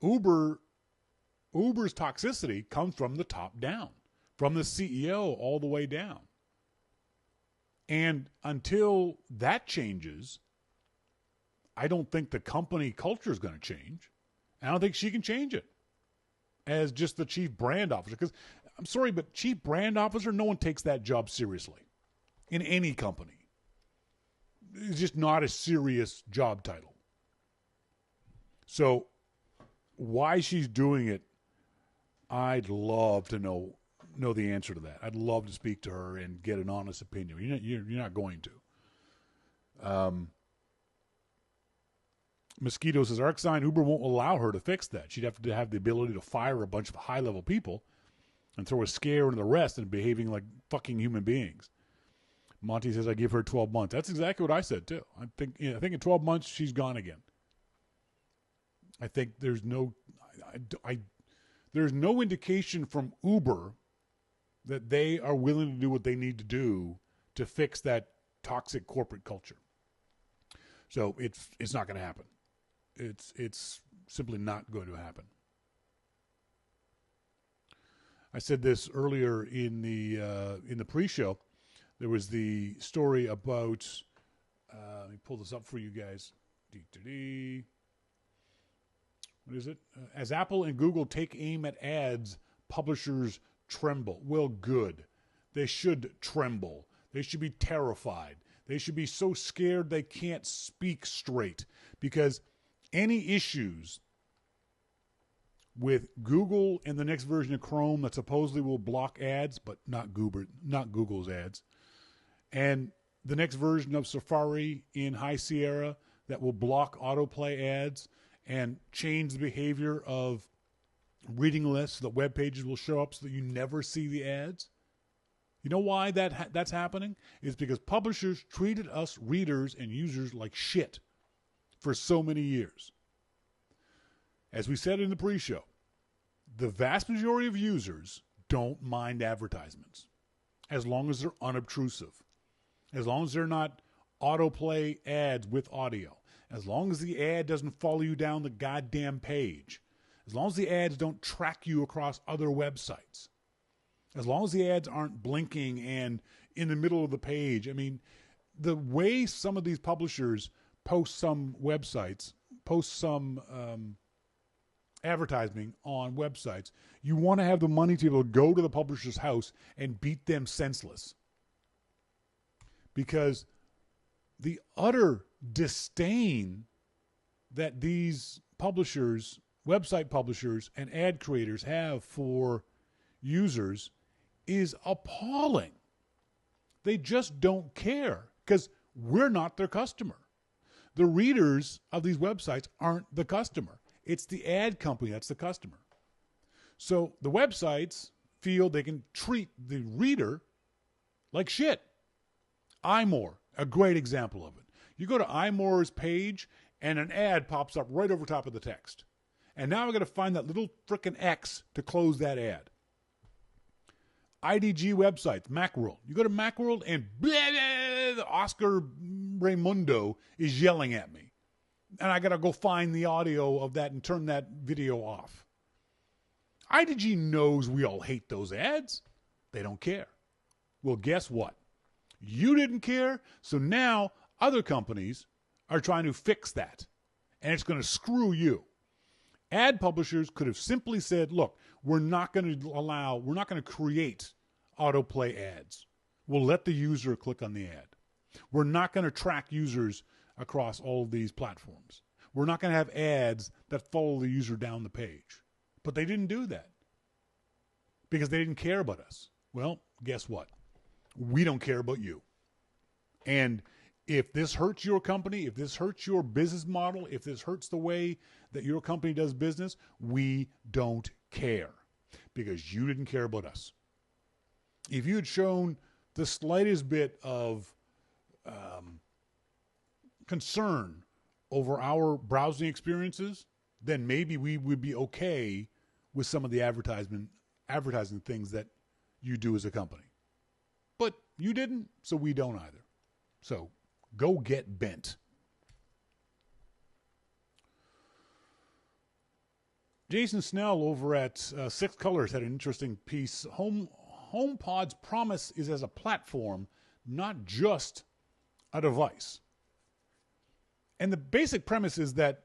Uber's toxicity comes from the top down, from the CEO all the way down. And until that changes, I don't think the company culture is going to change. I don't think she can change it as just the chief brand officer. Because, I'm sorry, but chief brand officer, no one takes that job seriously in any company. It's just not a serious job title. So why she's doing it, I'd love to know the answer to that. I'd love to speak to her and get an honest opinion. You're not going to. Mosquito says, Arcsign, Uber won't allow her to fix that. She'd have to have the ability to fire a bunch of high-level people and throw a scare into the rest and behaving like fucking human beings. Monty says, I give her 12 months. That's exactly what I said, too. I think in 12 months, she's gone again. I think there's no indication from Uber that they are willing to do what they need to do to fix that toxic corporate culture. So it's not going to happen. It's simply not going to happen. I said this earlier in the pre-show. There was the story about. Let me pull this up for you guys. What is it? As Apple and Google take aim at ads, publishers tremble. Well, good. They should tremble. They should be terrified. They should be so scared they can't speak straight, because any issues with Google and the next version of Chrome that supposedly will block ads, but not Google's ads, and the next version of Safari in High Sierra that will block autoplay ads and change the behavior of reading lists so that web pages will show up so that you never see the ads. You know why that's happening? It's because publishers treated us readers and users like shit for so many years. As we said in the pre-show, the vast majority of users don't mind advertisements as long as they're unobtrusive, as long as they're not autoplay ads with audio, as long as the ad doesn't follow you down the goddamn page, as long as the ads don't track you across other websites, as long as the ads aren't blinking and in the middle of the page. I mean, the way some of these publishers post some websites, post some advertising on websites, you want to have the money to be able to go to the publisher's house and beat them senseless. Because the utter disdain that these publishers, website publishers, and ad creators have for users is appalling. They just don't care because we're not their customer. The readers of these websites aren't the customer. It's the ad company that's the customer. So the websites feel they can treat the reader like shit. iMore, a great example of it. You go to iMore's page and an ad pops up right over top of the text. And now I've got to find that little frickin' X to close that ad. IDG websites, Macworld. You go to Macworld and blah, blah, the Oscar Raimundo is yelling at me. And I got to go find the audio of that and turn that video off. IDG knows we all hate those ads. They don't care. Well, guess what? You didn't care, so now other companies are trying to fix that. And it's going to screw you. Ad publishers could have simply said, look, we're not going to create autoplay ads. We'll let the user click on the ad. We're not going to track users across all of these platforms. We're not going to have ads that follow the user down the page. But they didn't do that because they didn't care about us. Well, guess what? We don't care about you. And if this hurts your company, if this hurts your business model, if this hurts the way that your company does business, we don't care because you didn't care about us. If you had shown the slightest bit of concern over our browsing experiences, then maybe we would be okay with some of the advertising things that you do as a company. But you didn't, so we don't either. So go get bent. Jason Snell over at Six Colors had an interesting piece. HomePod's promise is as a platform, not just a device. And the basic premise is that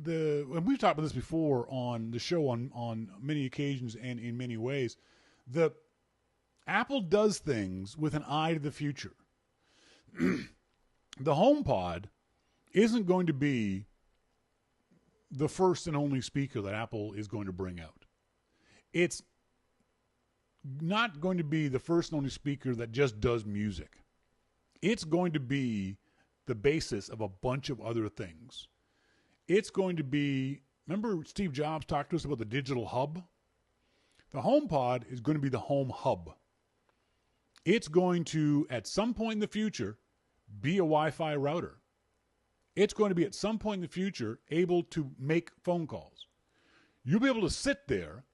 and we've talked about this before on the show on many occasions and in many ways, the Apple does things with an eye to the future. The HomePod isn't going to be the first and only speaker that Apple is going to bring out. It's not going to be the first and only speaker that just does music. It's going to be the basis of a bunch of other things. It's going to be, remember Steve Jobs talked to us about the digital hub? The HomePod is going to be the home hub. It's going to, at some point in the future, be a Wi-Fi router. It's going to be, at some point in the future, able to make phone calls. You'll be able to sit there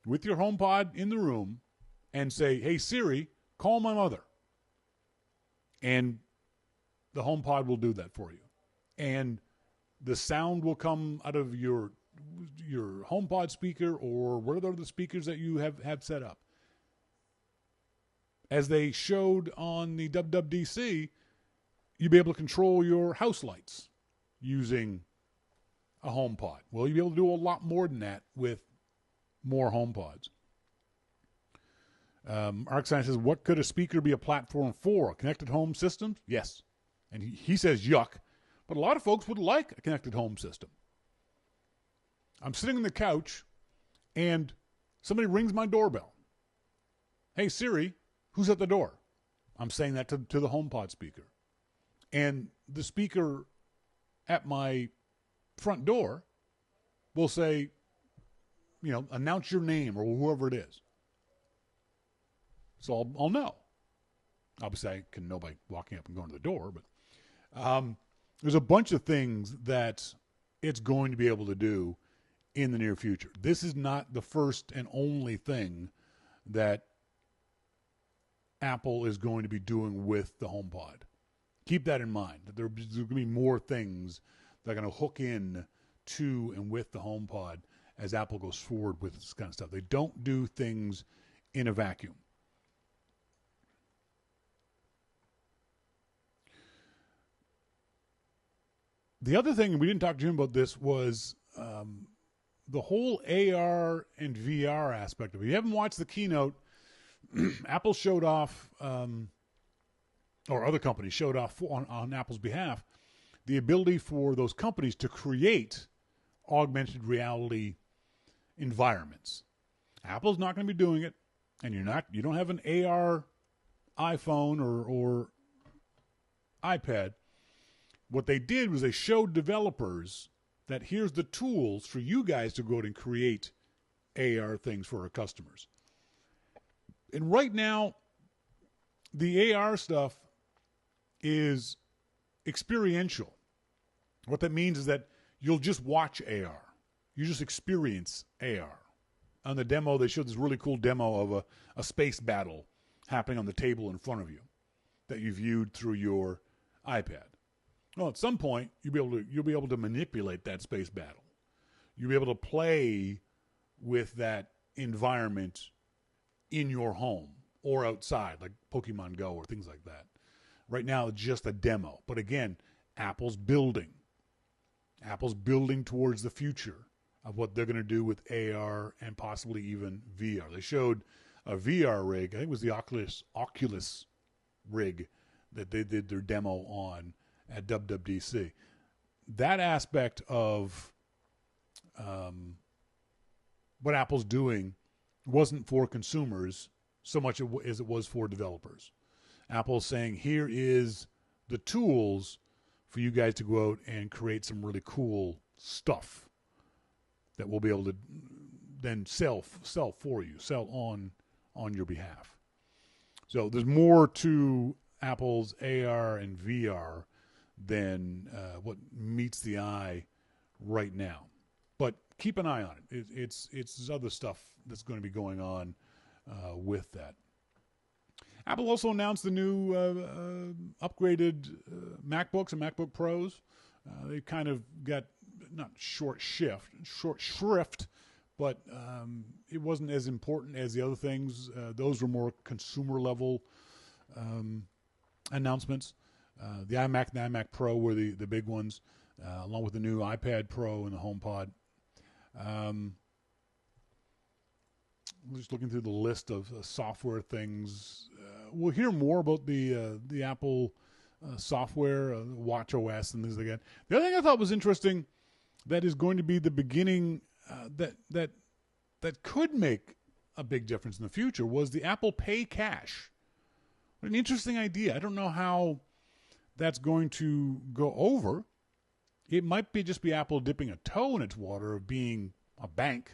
with your HomePod in the room and say, hey, Siri, call my mother. And the HomePod will do that for you. And the sound will come out of your HomePod speaker or whatever the speakers that you have set up. As they showed on the WWDC, you'll be able to control your house lights using a HomePod. Well, you'll be able to do a lot more than that with more HomePods. ArcScience says, what could a speaker be a platform for? Connected home systems? Yes. And he says yuck. But a lot of folks would like a connected home system. I'm sitting on the couch and somebody rings my doorbell. Hey, Siri, who's at the door? I'm saying that to the HomePod speaker. And the speaker at my front door will say, announce your name or whoever it is. So I'll know. Obviously, I can know by walking up and going to the door, but there's a bunch of things that it's going to be able to do in the near future. This is not the first and only thing that Apple is going to be doing with the HomePod. Keep that in mind, that there's going to be more things that are going to hook in to and with the HomePod as Apple goes forward with this kind of stuff. They don't do things in a vacuum. The other thing, and we didn't talk to Jim about this, was the whole AR and VR aspect of it. If you haven't watched the keynote, Apple showed off, or other companies showed off on Apple's behalf, the ability for those companies to create augmented reality environments. Apple's not going to be doing it, and you don't have an AR iPhone or iPad. What they did was they showed developers that here's the tools for you guys to go out and create AR things for our customers. And right now, the AR stuff is experiential. What that means is that you'll just watch AR. You just experience AR. On the demo, they showed this really cool demo of a space battle happening on the table in front of you that you viewed through your iPad. Well, at some point, you'll be able to manipulate that space battle. You'll be able to play with that environment in your home or outside, like Pokemon Go or things like that. Right now, it's just a demo. But again, Apple's building. Apple's building towards the future of what they're going to do with AR and possibly even VR. They showed a VR rig. I think it was the Oculus rig that they did their demo on at WWDC. That aspect of what Apple's doing wasn't for consumers so much as it was for developers. Apple's saying, here is the tools for you guys to go out and create some really cool stuff that we'll be able to then sell for you, sell on your behalf. So there's more to Apple's AR and VR than what meets the eye right now. But keep an eye on it. It's other stuff that's going to be going on with that. Apple also announced the new upgraded MacBooks and MacBook Pros. They kind of got not short shrift, but it wasn't as important as the other things. Those were more consumer level announcements. The iMac and the iMac Pro were the big ones, along with the new iPad Pro and the HomePod. Just looking through the list of software things. We'll hear more about the Apple software, Watch OS, and things like that. The other thing I thought was interesting that is going to be the beginning that could make a big difference in the future was the Apple Pay Cash. What an interesting idea. I don't know how that's going to go over. It might just be Apple dipping a toe in its water of being a bank.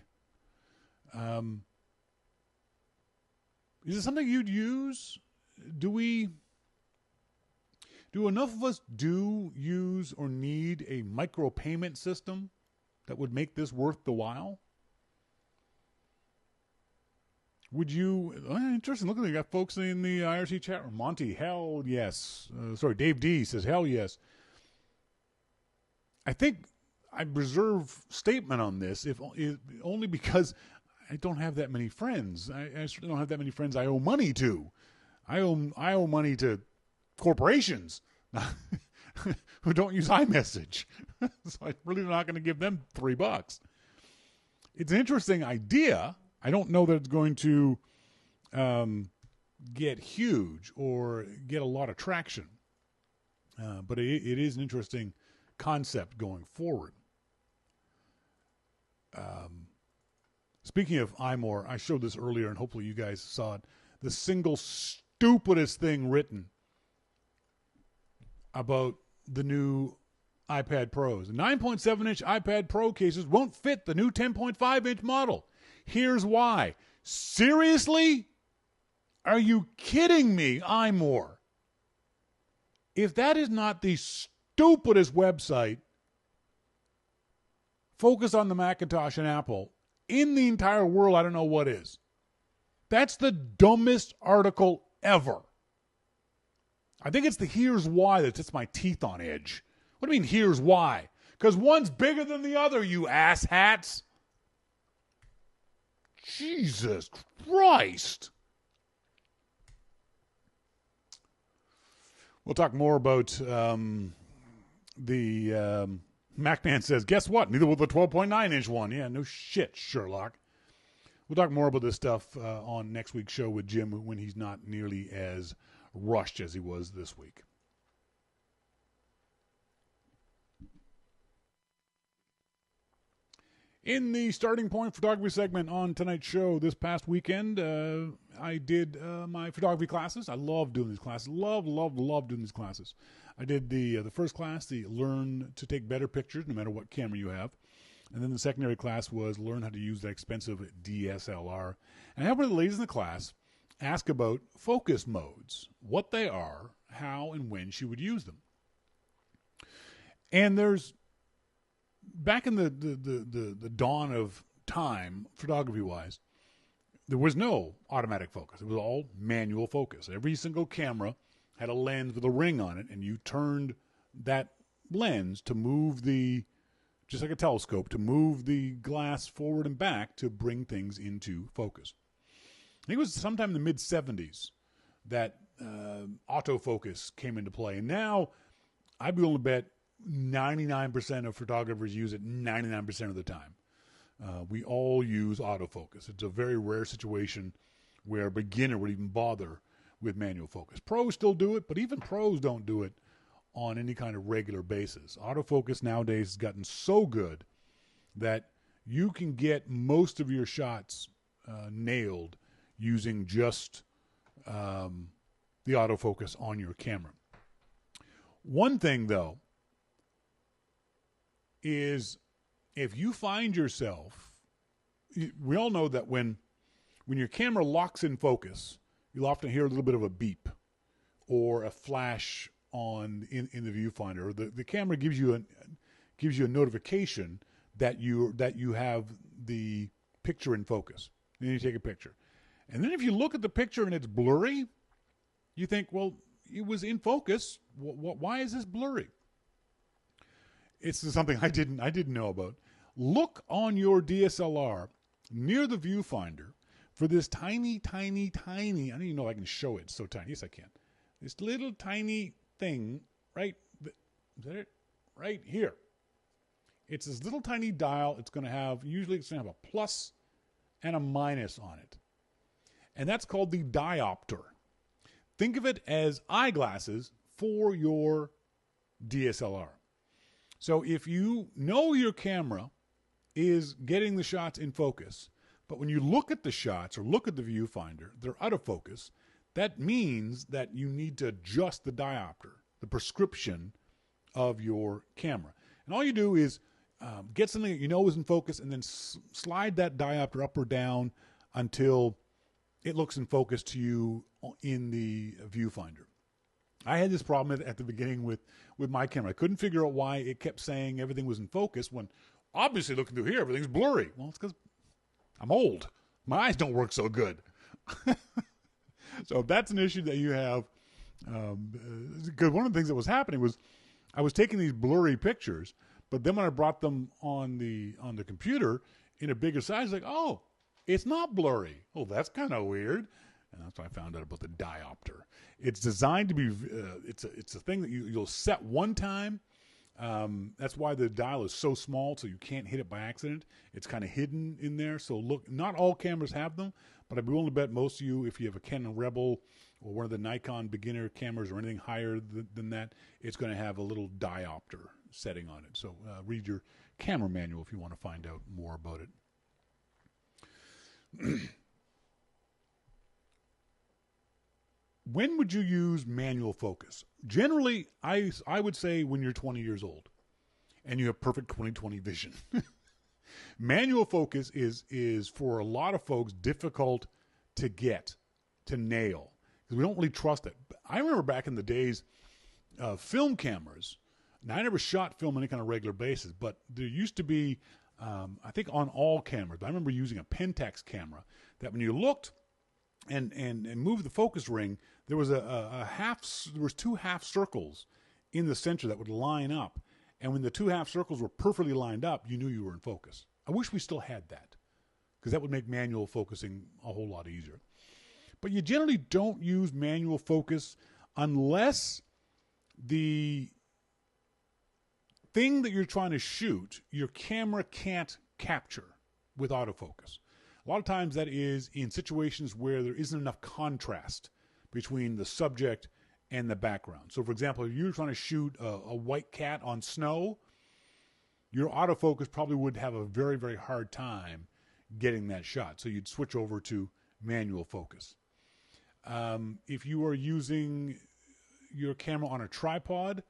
Is it something you'd use? Do enough of us use or need a micropayment system that would make this worth the while? Would you, interesting, look at that, you got folks in the IRC chat room. Monty, hell yes. Dave D says, hell yes. I think I reserve statement on this, if only because I don't have that many friends. I certainly don't have that many friends I owe money to. I owe money to corporations who don't use iMessage. So I'm really not going to give them $3. It's an interesting idea. I don't know that it's going to get huge or get a lot of traction. But it is an interesting concept going forward. Speaking of iMore, I showed this earlier, and hopefully you guys saw it. The single stupidest thing written about the new iPad Pros. The 9.7-inch iPad Pro cases won't fit the new 10.5-inch model. Here's why. Seriously? Are you kidding me, iMore? If that is not the stupidest website focused on the Macintosh and Apple in the entire world, I don't know what is. That's the dumbest article ever. I think it's the here's why that sets my teeth on edge. What do you mean, here's why? Because one's bigger than the other, you asshats. Jesus Christ. We'll talk more about the MacMan says, guess what? Neither will the 12.9-inch one. Yeah, no shit, Sherlock. We'll talk more about this stuff on next week's show with Jim when he's not nearly as rushed as he was this week. In the starting point photography segment on tonight's show this past weekend, I did my photography classes. I love doing these classes. Love doing these classes. I did the first class, the Learn to Take Better Pictures, no matter what camera you have. And then the secondary class was Learn How to Use that Expensive DSLR. And I had one of the ladies in the class ask about focus modes, what they are, how and when she would use them. And there's, back in the dawn of time, photography-wise, there was no automatic focus. It was all manual focus. Every single camera had a lens with a ring on it, and you turned that lens to move just like a telescope, to move the glass forward and back to bring things into focus. I think it was sometime in the mid-'70s that autofocus came into play. And now, I'd be willing to bet 99% of photographers use it 99% of the time. We all use autofocus. It's a very rare situation where a beginner would even bother with manual focus. Pros still do it, but even pros don't do it on any kind of regular basis. Autofocus nowadays has gotten so good that you can get most of your shots nailed using just the autofocus on your camera. One thing, though, is if you find yourself, we all know that when your camera locks in focus, you'll often hear a little bit of a beep or a flash in the viewfinder. Or the camera gives you a notification that you have the picture in focus. Then you take a picture. And then if you look at the picture and it's blurry, you think, well, it was in focus. Why is this blurry? It's something I didn't know about. Look on your DSLR near the viewfinder for this tiny, I don't even know if I can show it. It's so tiny. Yes, I can. This little tiny thing, right? Is that it? Right here. It's this little tiny dial. Usually it's going to have a plus and a minus on it. And that's called the diopter. Think of it as eyeglasses for your DSLR. So if you know your camera is getting the shots in focus, but when you look at the shots or look at the viewfinder, they're out of focus, that means that you need to adjust the diopter, the prescription of your camera. And all you do is get something that you know is in focus and then slide that diopter up or down until it looks in focus to you in the viewfinder. I had this problem at the beginning with my camera. I couldn't figure out why it kept saying everything was in focus when obviously looking through here, everything's blurry. Well, it's because I'm old. My eyes don't work so good. So if that's an issue that you have, because one of the things that was happening was I was taking these blurry pictures, but then when I brought them on the computer in a bigger size, like, oh, it's not blurry. Oh, that's kind of weird. And that's when I found out about the diopter. It's designed to be, it's a thing that you'll set one time. That's why the dial is so small, so you can't hit it by accident. It's kind of hidden in there. So look, not all cameras have them, but I'd be willing to bet most of you, if you have a Canon Rebel or one of the Nikon beginner cameras or anything higher than that, it's going to have a little diopter setting on it. So read your camera manual if you want to find out more about it. When would you use manual focus? Generally, I would say when you're 20 years old and you have perfect 20/20 vision. Manual focus is for a lot of folks difficult to get, to nail, because we don't really trust it. I remember back in the days, film cameras. Now, I never shot film on any kind of regular basis, but there used to be, I think on all cameras, but I remember using a Pentax camera that when you looked and moved the focus ring, there was there was two half circles in the center that would line up. And when the two half circles were perfectly lined up, you knew you were in focus. I wish we still had that, because that would make manual focusing a whole lot easier. But you generally don't use manual focus unless the thing that you're trying to shoot, your camera can't capture with autofocus. A lot of times that is in situations where there isn't enough contrast between the subject and the background. So, for example, if you're trying to shoot a white cat on snow, your autofocus probably would have a very, very hard time getting that shot. So you'd switch over to manual focus. If you are using your camera on a tripod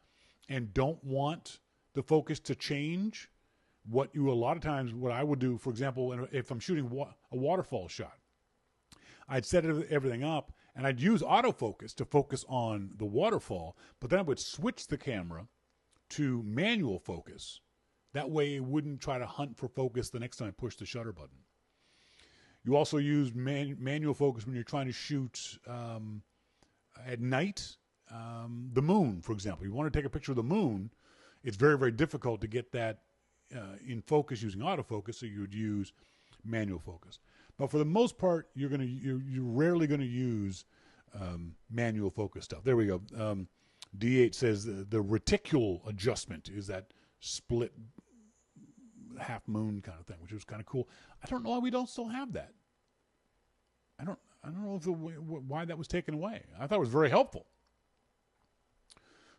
and don't want the focus to change, what I would do, for example, if I'm shooting a waterfall shot, I'd set everything up and I'd use autofocus to focus on the waterfall, but then I would switch the camera to manual focus. That way it wouldn't try to hunt for focus the next time I push the shutter button. You also use manual focus when you're trying to shoot at night. The moon, for example. You want to take a picture of the moon, it's very, very difficult to get that in focus using autofocus, so you would use manual focus. But for the most part, you're rarely going to use manual focus stuff. There we go. D8 says the reticule adjustment is that split half moon kind of thing, which was kind of cool. I don't know why we don't still have that. I don't know why that was taken away. I thought it was very helpful.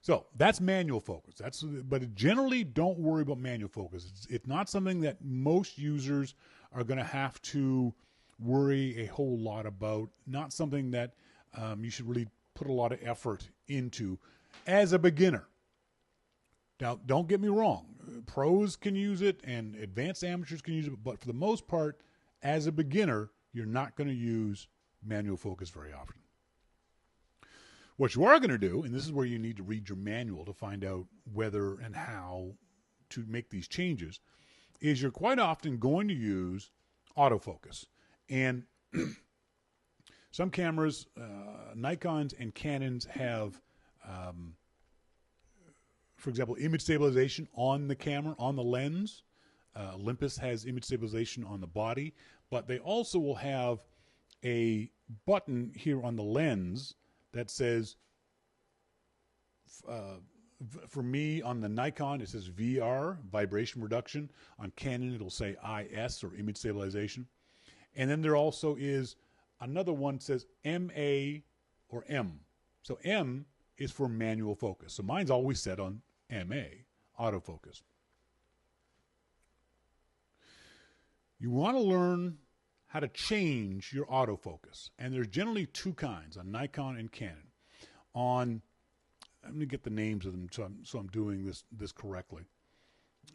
So that's manual focus. But generally, don't worry about manual focus. It's not something that most users are going to have to worry a whole lot about. Not something that you should really put a lot of effort into as a beginner. Now, don't get me wrong. Pros can use it and advanced amateurs can use it, but for the most part, as a beginner, you're not going to use manual focus very often. What you are going to do, and this is where you need to read your manual to find out whether and how to make these changes, is you're quite often going to use autofocus. And some cameras, Nikons and Canons have, for example, image stabilization on the camera, on the lens. Olympus has image stabilization on the body, but they also will have a button here on the lens that says, for me on the Nikon, it says VR, vibration reduction. On Canon, it'll say IS, or image stabilization. And then there also is another one that says MA or M. So M is for manual focus. So mine's always set on MA, autofocus. You want to learn how to change your autofocus. And there's generally two kinds, on Nikon and Canon. Let me get the names of them so I'm doing this correctly.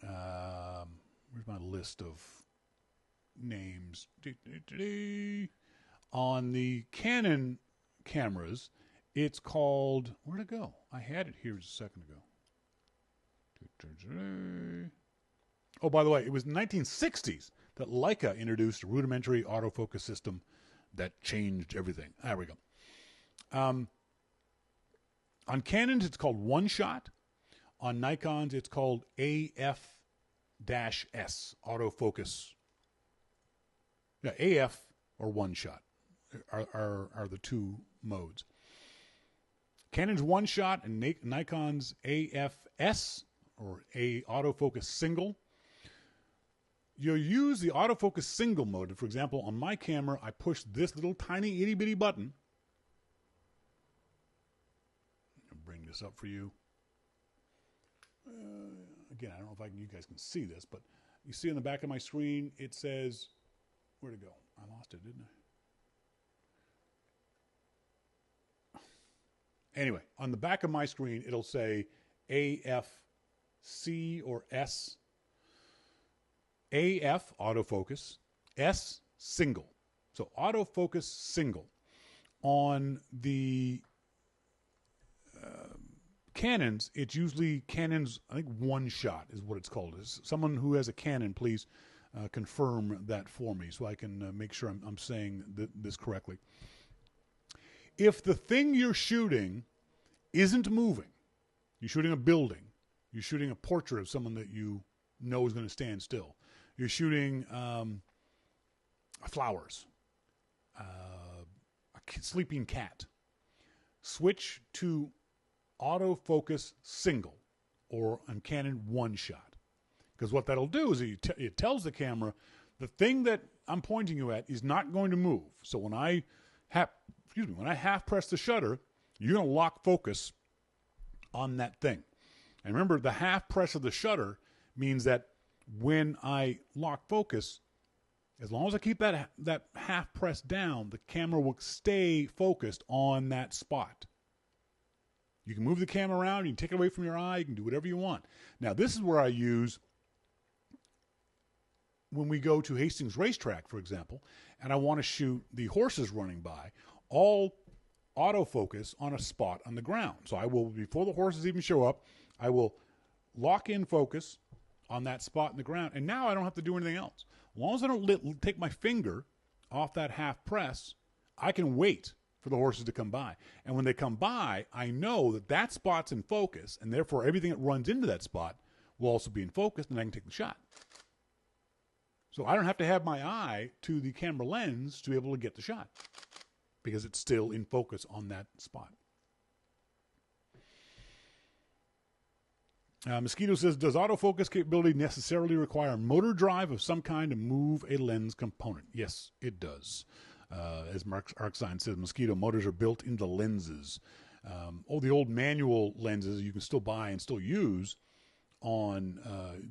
Where's my list of names? On the Canon cameras, it's called, where'd it go? I had it here just a second ago. Oh, by the way, it was in the 1960s that Leica introduced a rudimentary autofocus system that changed everything. There we go. On Canons, it's called one shot. On Nikons, it's called AF-S, autofocus. Yeah, AF or one shot are the two modes. Canon's one shot and Nikon's AF-S or a autofocus single. You'll use the autofocus single mode. For example, on my camera, I push this little tiny itty bitty button. I'll bring this up for you. Again, I don't know if you guys can see this, but you see on the back of my screen, it says, where'd it go? I lost it, didn't I? Anyway, on the back of my screen, it'll say AF-C or S. AF, autofocus. S, single. So autofocus single. On the Canons, it's usually Canon's, I think one shot is what it's called. Someone who has a Canon, please confirm that for me so I can make sure I'm saying this correctly. If the thing you're shooting isn't moving, you're shooting a building, you're shooting a portrait of someone that you know is going to stand still, you're shooting flowers, a sleeping cat, switch to autofocus single or on Canon one shot. Because what that'll do is it tells the camera the thing that I'm pointing you at is not going to move. So when I half press the shutter, you're going to lock focus on that thing. And remember, the half press of the shutter means that when I lock focus, as long as I keep that half press down, the camera will stay focused on that spot. You can move the camera around, you can take it away from your eye, you can do whatever you want. Now, this is where I use, when we go to Hastings Racetrack, for example, and I want to shoot the horses running by, all autofocus on a spot on the ground. So I will, before the horses even show up, I will lock in focus on that spot in the ground, and now I don't have to do anything else. As long as I don't take my finger off that half press, I can wait for the horses to come by. And when they come by, I know that that spot's in focus, and therefore everything that runs into that spot will also be in focus, and I can take the shot. So I don't have to have my eye to the camera lens to be able to get the shot, because it's still in focus on that spot. Mosquito says, does autofocus capability necessarily require motor drive of some kind to move a lens component? Yes, it does. As Mark Arkstein says, Mosquito motors are built into lenses. The old manual lenses you can still buy and still use on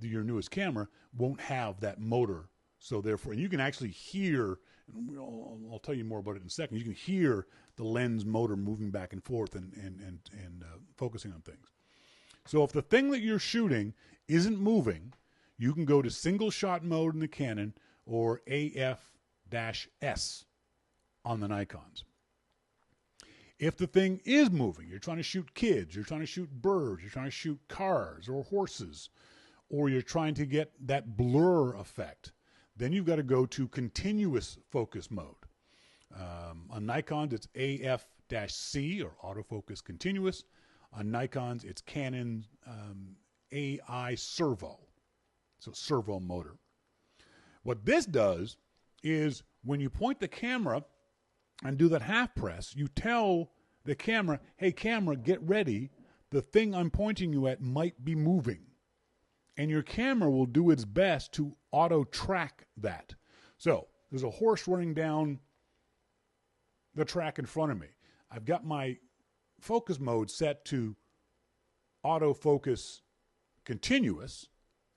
your newest camera won't have that motor. So therefore, and you can actually hear, and I'll tell you more about it in a second, you can hear the lens motor moving back and forth and focusing on things. So if the thing that you're shooting isn't moving, you can go to single shot mode in the Canon or AF-S on the Nikons. If the thing is moving, you're trying to shoot kids, you're trying to shoot birds, you're trying to shoot cars or horses, or you're trying to get that blur effect, then you've got to go to continuous focus mode. On Nikons, it's AF-C or autofocus continuous. On Nikons, it's Canon AI servo, so servo motor. What this does is when you point the camera and do that half press, you tell the camera, hey, camera, get ready. The thing I'm pointing you at might be moving. And your camera will do its best to auto-track that. So there's a horse running down the track in front of me. I've got my focus mode set to autofocus continuous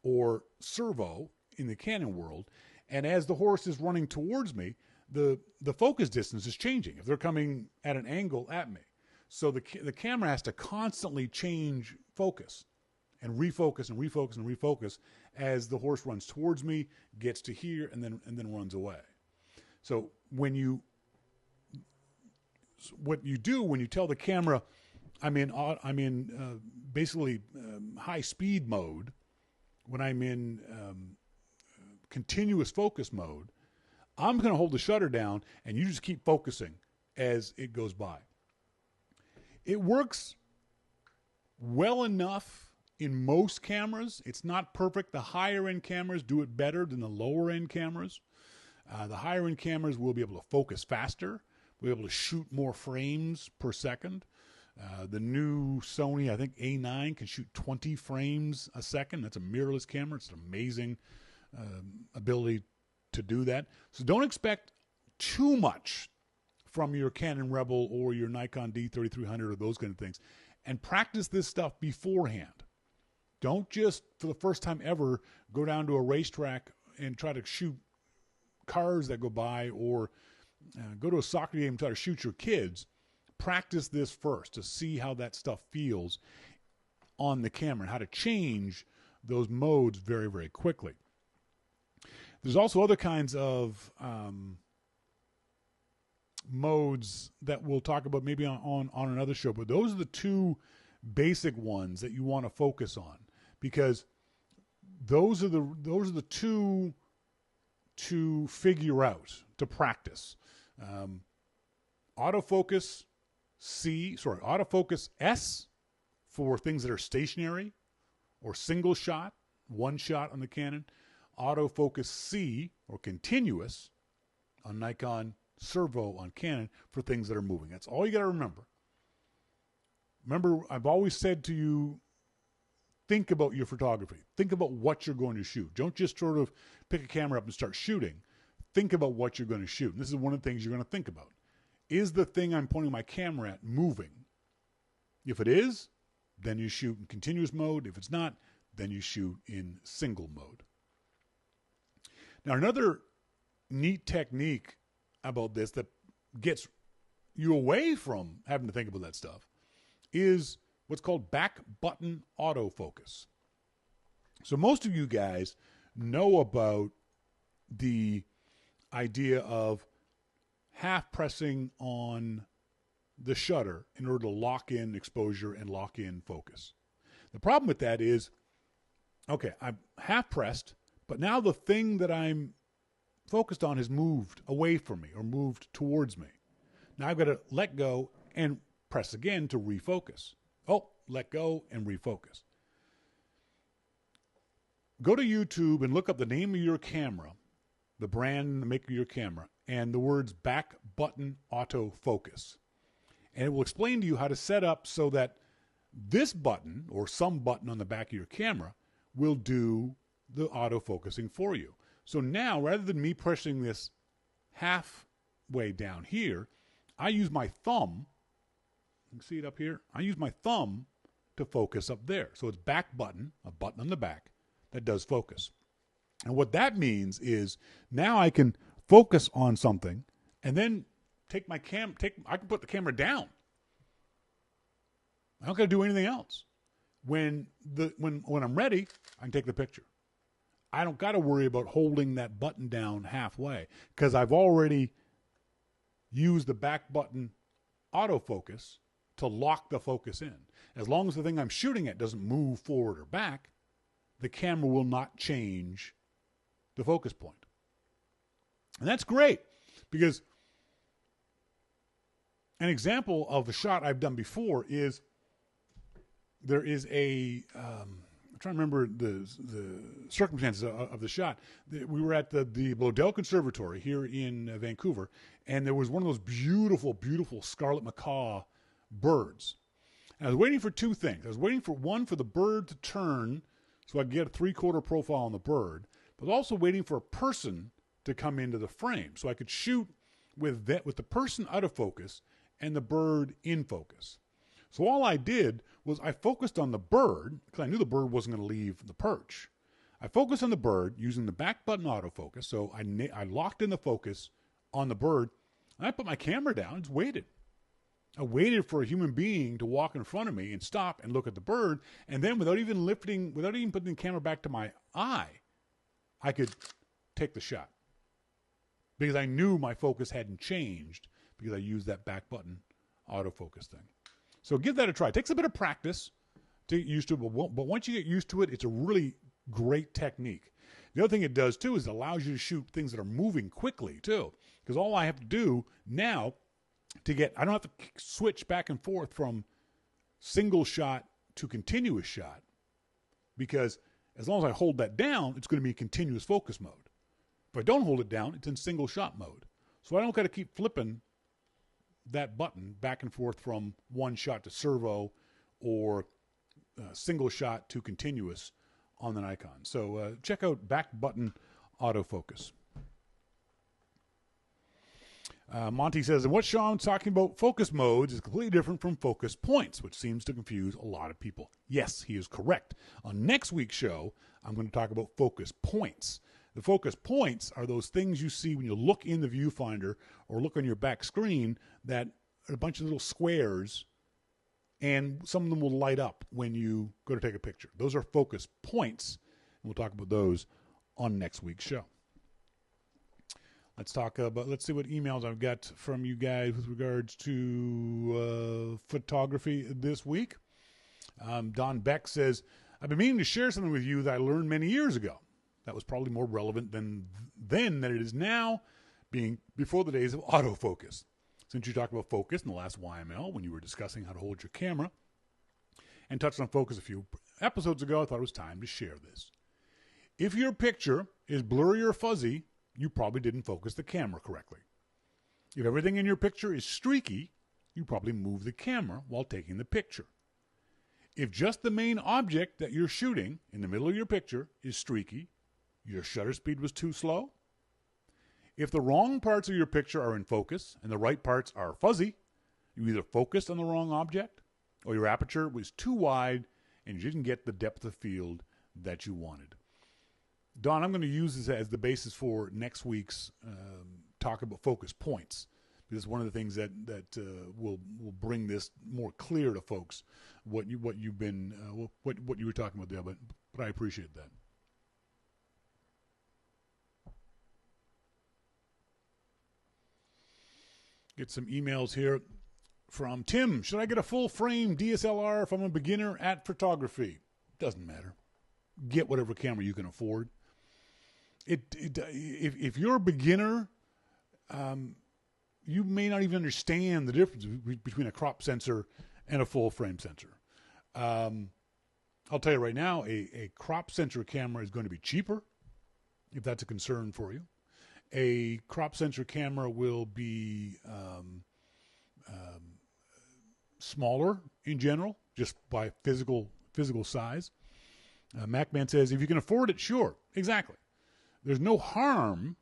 or servo in the Canon world. And as the horse is running towards me, the focus distance is changing if they're coming at an angle at me. So the camera has to constantly change focus and refocus and refocus and refocus as the horse runs towards me, gets to here, and then runs away. So what you do when you tell the camera, I'm in basically high speed mode. When I'm in continuous focus mode, I'm going to hold the shutter down, and you just keep focusing as it goes by. It works well enough in most cameras. It's not perfect. The higher-end cameras do it better than the lower-end cameras. The higher-end cameras will be able to focus faster. We'll be able to shoot more frames per second. The new Sony, I think A9, can shoot 20 frames a second. That's a mirrorless camera. It's an amazing ability to do that. So don't expect too much from your Canon Rebel or your Nikon D3300 or those kind of things. And practice this stuff beforehand. Don't just, for the first time ever, go down to a racetrack and try to shoot cars that go by, or go to a soccer game and try to shoot your kids. Practice this first to see how that stuff feels on the camera and how to change those modes very, very quickly. There's also other kinds of modes that we'll talk about maybe on another show, but those are the two basic ones that you want to focus on, because those are the two to figure out, to practice. Autofocus S for things that are stationary or single shot, one shot on the Canon. Autofocus C, or continuous, on Nikon. Servo on Canon for things that are moving. That's all you got to remember. Remember, I've always said to you, think about your photography. Think about what you're going to shoot. Don't just sort of pick a camera up and start shooting. Think about what you're going to shoot. And this is one of the things you're going to think about. Is the thing I'm pointing my camera at moving? If it is, then you shoot in continuous mode. If it's not, then you shoot in single mode. Now, another neat technique about this that gets you away from having to think about that stuff is what's called back button autofocus. So most of you guys know about the idea of half pressing on the shutter in order to lock in exposure and lock in focus. The problem with that is, okay, I'm half pressed, but now the thing that I'm focused on has moved away from me or moved towards me. Now I've got to let go and press again to refocus. Oh, let go and refocus. Go to YouTube and look up the name of your camera, the brand and the make of your camera, and the words back button autofocus. And it will explain to you how to set up so that this button or some button on the back of your camera will do the autofocusing for you. So now, rather than me pressing this halfway down here, I use my thumb. You can see it up here. I use my thumb to focus up there. So it's back button, a button on the back that does focus. And what that means is now I can focus on something and then take my I can put the camera down. I don't got to do anything else. When I'm ready, I can take the picture. I don't got to worry about holding that button down halfway because I've already used the back button autofocus to lock the focus in. As long as the thing I'm shooting at doesn't move forward or back, the camera will not change the focus point. And that's great because an example of a shot I've done before is there is a... I'm trying to remember the circumstances of the shot. We were at the Bloedel Conservatory here in Vancouver, and there was one of those beautiful, beautiful scarlet macaw birds. And I was waiting for two things. I was waiting for the bird to turn so I could get a 3/4 profile on the bird, but also waiting for a person to come into the frame so I could shoot with the person out of focus and the bird in focus. So all I did was I focused on the bird because I knew the bird wasn't going to leave the perch. I focused on the bird using the back button autofocus. So I locked in the focus on the bird, and I put my camera down and just waited. I waited for a human being to walk in front of me and stop and look at the bird, and then without even putting the camera back to my eye, I could take the shot because I knew my focus hadn't changed because I used that back button autofocus thing. So give that a try. It takes a bit of practice to get used to it, but once you get used to it, it's a really great technique. The other thing it does, too, is it allows you to shoot things that are moving quickly, too. Because all I have to do now I don't have to switch back and forth from single shot to continuous shot. Because as long as I hold that down, it's going to be continuous focus mode. If I don't hold it down, it's in single shot mode. So I don't got to keep flipping that button back and forth from one shot to servo or single shot to continuous on the Nikon. So check out back button autofocus. Monty says, and what Shawn's talking about focus modes is completely different from focus points, which seems to confuse a lot of people. Yes, he is correct. On next week's show, I'm going to talk about focus points. The focus points are those things you see when you look in the viewfinder or look on your back screen that are a bunch of little squares, and some of them will light up when you go to take a picture. Those are focus points, and we'll talk about those on next week's show. Let's talk about, let's see what emails I've got from you guys with regards to photography this week. Don Beck says, I've been meaning to share something with you that I learned many years ago. That was probably more relevant than it is now, being before the days of autofocus. Since you talked about focus in the last YML when you were discussing how to hold your camera and touched on focus a few episodes ago, I thought it was time to share this. If your picture is blurry or fuzzy, you probably didn't focus the camera correctly. If everything in your picture is streaky, you probably moved the camera while taking the picture. If just the main object that you're shooting in the middle of your picture is streaky, your shutter speed was too slow. If the wrong parts of your picture are in focus and the right parts are fuzzy, you either focused on the wrong object or your aperture was too wide and you didn't get the depth of field that you wanted. Don, I'm going to use this as the basis for next week's talk about focus points. Because one of the things that will bring this more clear to folks what you were talking about there. But I appreciate that. Get some emails here from Tim. Should I get a full frame DSLR if I'm a beginner at photography? Doesn't matter. Get whatever camera you can afford. If you're a beginner, you may not even understand the difference between a crop sensor and a full frame sensor. I'll tell you right now, a crop sensor camera is going to be cheaper, if that's a concern for you. A crop sensor camera will be smaller in general, just by physical size. MacMan says, if you can afford it, sure. Exactly. There's no harm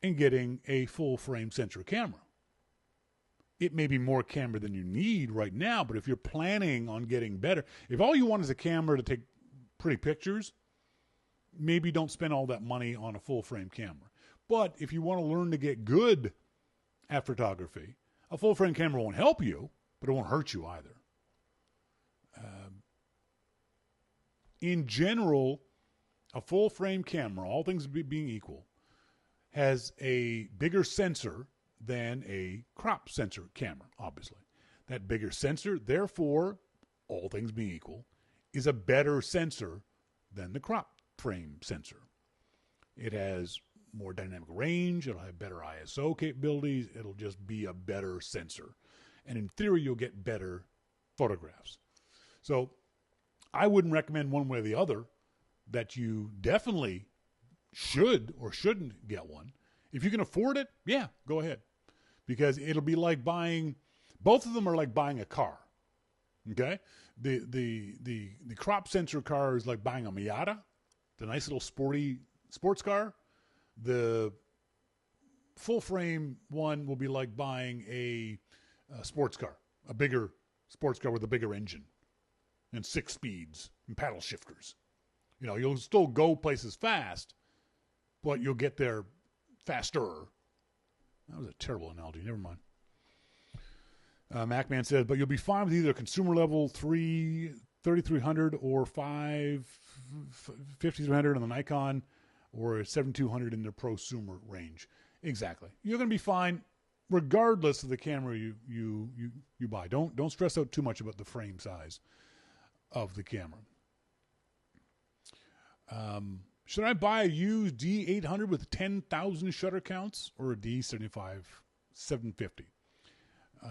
in getting a full-frame sensor camera. It may be more camera than you need right now, but if you're planning on getting better, if all you want is a camera to take pretty pictures, maybe don't spend all that money on a full-frame camera. But if you want to learn to get good at photography, a full-frame camera won't help you, but it won't hurt you either. In general, a full-frame camera, all things being equal, has a bigger sensor than a crop sensor camera, obviously. That bigger sensor, therefore, all things being equal, is a better sensor than the crop frame sensor. It has more dynamic range, it'll have better ISO capabilities, it'll just be a better sensor. And in theory, you'll get better photographs. So I wouldn't recommend one way or the other that you definitely should or shouldn't get one. If you can afford it, yeah, go ahead. Because it'll be like buying, both of them are like buying a car. Okay? The crop sensor car is like buying a Miata, the nice little sporty sports car. The full frame one will be like buying a sports car, a bigger sports car with a bigger engine and 6 speeds and paddle shifters. You know, you'll still go places fast, but you'll get there faster. That was a terrible analogy. Never mind. MacMan says, but you'll be fine with either consumer level 3300 or 5300 on the Nikon or 7200 in the prosumer range. Exactly. You're going to be fine regardless of the camera you buy. Don't stress out too much about the frame size of the camera. Should I buy a used D800 with 10,000 shutter counts or a D75 750?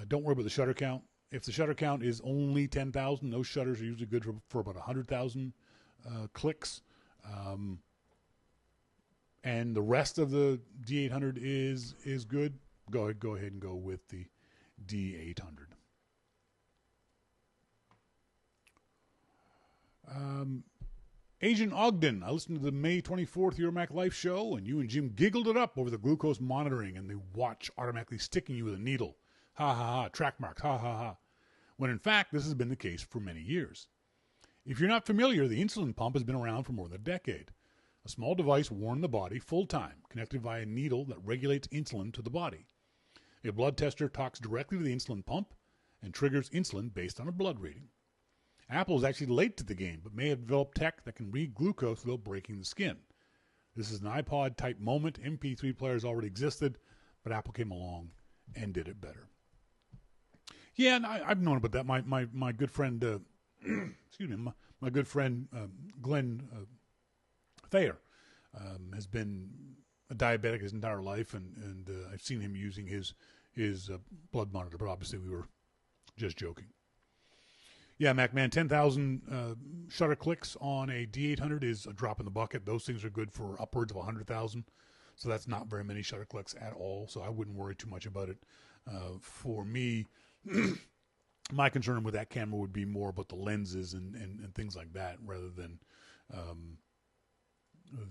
Don't worry about the shutter count. If the shutter count is only 10,000, those shutters are usually good for about 100,000 clicks. And the rest of the D800 is good. Go ahead and go with the D800. Agent Ogden, I listened to the May 24th Your Mac Life show, and you and Jim giggled it up over the glucose monitoring and the watch automatically sticking you with a needle. Ha ha ha, track marks, ha ha ha. When in fact, this has been the case for many years. If you're not familiar, the insulin pump has been around for more than a decade. A small device worn in the body full-time, connected via a needle that regulates insulin to the body. A blood tester talks directly to the insulin pump and triggers insulin based on a blood reading. Apple is actually late to the game, but may have developed tech that can read glucose without breaking the skin. This is an iPod-type moment. MP3 players already existed, but Apple came along and did it better. Yeah, and I've known about that. My good friend, excuse me, my good friend Glenn Thayer has been a diabetic his entire life, and I've seen him using his blood monitor, but obviously we were just joking. Yeah, MacMan, 10,000 shutter clicks on a D800 is a drop in the bucket. Those things are good for upwards of 100,000, so that's not very many shutter clicks at all, so I wouldn't worry too much about it. For me, my concern with that camera would be more about the lenses and things like that rather than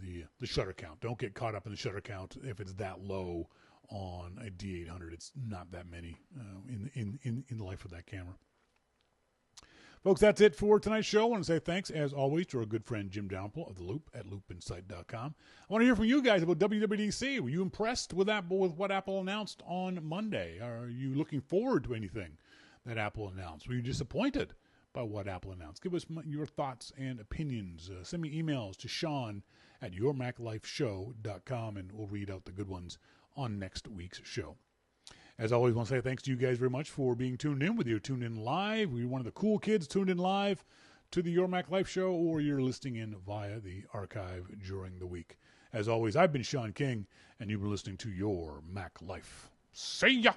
the shutter count. Don't get caught up in the shutter count. If it's that low on a D800, it's not that many in the life of that camera. Folks, that's it for tonight's show. I want to say thanks, as always, to our good friend Jim Dalrymple of The Loop at loopinsight.com. I want to hear from you guys about WWDC. Were you impressed with what Apple announced on Monday? Are you looking forward to anything that Apple announced? Were you disappointed by what Apple announced? Give us your thoughts and opinions. Send me emails to Shawn at yourmaclifeshow.com, and we'll read out the good ones on next week's show. As always, I want to say thanks to you guys very much for being tuned in, whether you're tuned in live, you're one of the cool kids tuned in live to the Your Mac Life show, or you're listening in via the archive during the week. As always, I've been Shawn King, and you've been listening to Your Mac Life. See ya!